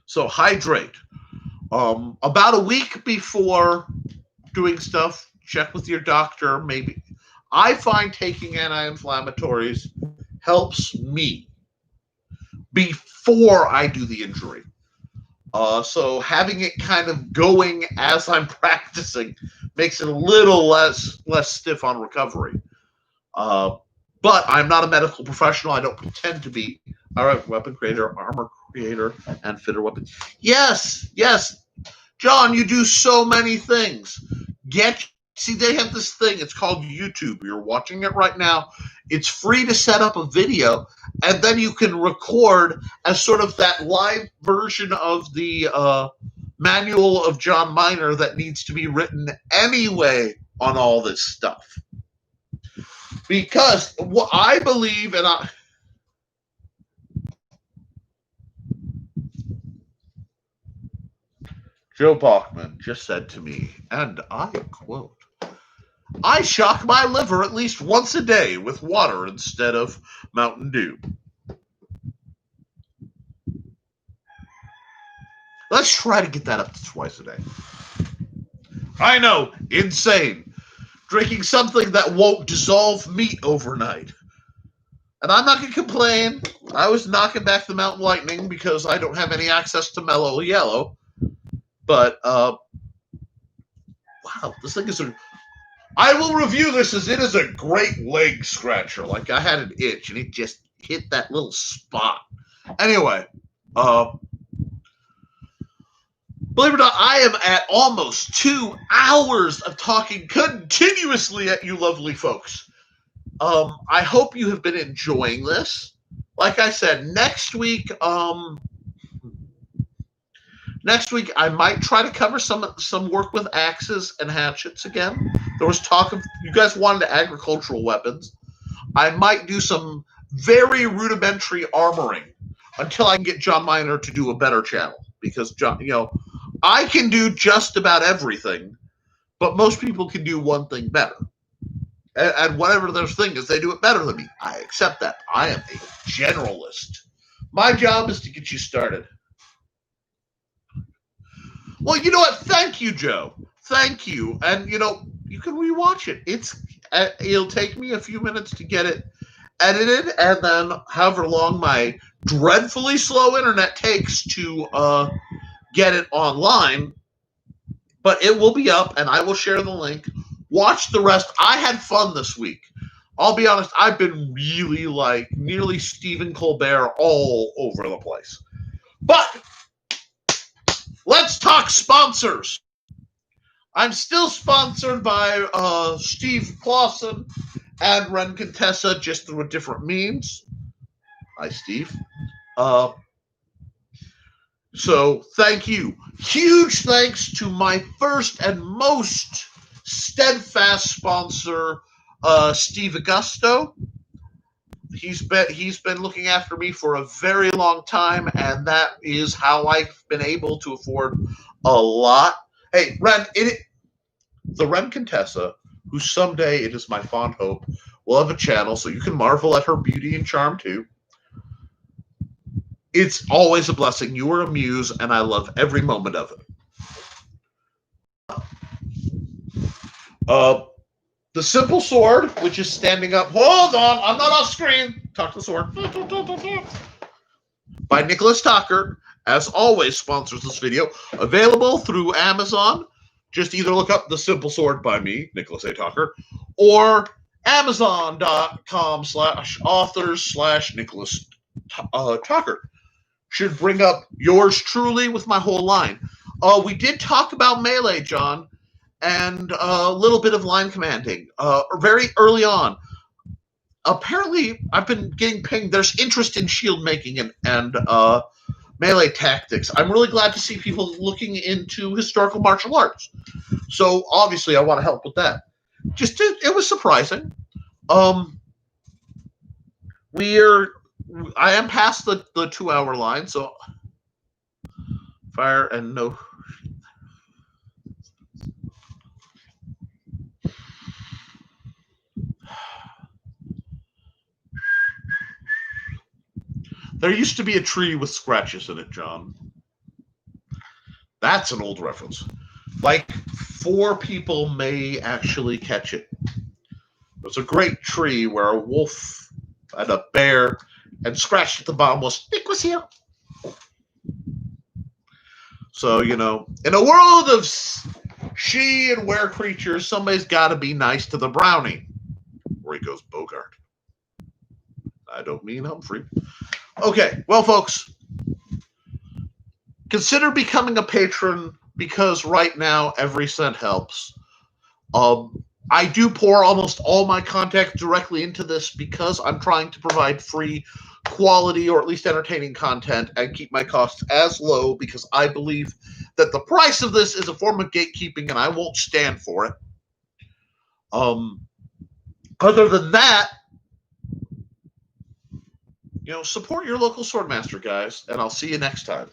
So hydrate. About a week before doing stuff, check with your doctor. Maybe. I find taking anti-inflammatories helps me before I do the injury. So having it kind of going as I'm practicing makes it a little less stiff on recovery. But I'm not a medical professional. I don't pretend to be. All right, weapon creator, armor creator, and fitter weapon. Yes. John, you do so many things. See, they have this thing. It's called YouTube. You're watching it right now. It's free to set up a video, and then you can record as sort of that live version of the manual of John Miner that needs to be written anyway on all this stuff. Because what I believe, and Joe Bachman just said to me, and I quote, "I shock my liver at least once a day with water instead of Mountain Dew." Let's try to get that up to twice a day. I know, insane. Drinking something that won't dissolve meat overnight. And I'm not going to complain. I was knocking back the Mountain Lightning because I don't have any access to Mellow Yellow. But, wow, this thing is I will review this as it is a great leg scratcher. Like, I had an itch, and it just hit that little spot. Anyway, believe it or not, I am at almost 2 hours of talking continuously at you lovely folks. I hope you have been enjoying this. Like I said, next week I might try to cover some work with axes and hatchets again. There was talk of you guys wanted agricultural weapons. I might do some very rudimentary armoring until I can get John Miner to do a better channel, because John, I can do just about everything, but most people can do one thing better. And whatever their thing is, they do it better than me. I accept that. I am a generalist. My job is to get you started. Well, you know what? Thank you, Joe. Thank you. And, you can rewatch it. It'll take me a few minutes to get it edited, and then however long my dreadfully slow internet takes to get it online, but it will be up, and I will share the link. Watch the rest. I had fun this week. I'll be honest, I've been really like nearly Stephen Colbert all over the place. But let's talk sponsors. I'm still sponsored by Steve Clausen and Ren Contessa, just through a different means. Hi, Steve. So thank you. Huge thanks to my first and most steadfast sponsor, Steve Augusto. He's been looking after me for a very long time, and that is how I've been able to afford a lot. Hey, Ren, the Ren Contessa, who someday, it is my fond hope, will have a channel so you can marvel at her beauty and charm too. It's always a blessing. You are a muse, and I love every moment of it. The Simple Sword, which is standing up. Hold on, I'm not off screen. Talk to the sword. By Nicholas Tucker, as always, sponsors this video. Available through Amazon. Just either look up The Simple Sword by me, Nicholas A. Tucker, or Amazon.com/authors/Nicholas Tucker. Should bring up yours truly with my whole line. We did talk about Melee, John, and a little bit of line commanding very early on. Apparently, I've been getting pinged. There's interest in shield making and melee tactics. I'm really glad to see people looking into historical martial arts. So obviously, I want to help with that. It was surprising. I am past the 2-hour line, so fire and no. There used to be a tree with scratches in it, John. That's an old reference. Like 4 people may actually catch it. There's a great tree where a wolf and a bear, and scratched at the bottom was, Nick was here. So, in a world of she and were creatures, somebody's got to be nice to the brownie. Where he goes, Bogart. I don't mean Humphrey. Okay, well, folks, consider becoming a patron because right now every cent helps. I do pour almost all my content directly into this because I'm trying to provide free quality or at least entertaining content and keep my costs as low because I believe that the price of this is a form of gatekeeping and I won't stand for it. Other than that, support your local swordmaster, guys, and I'll see you next time.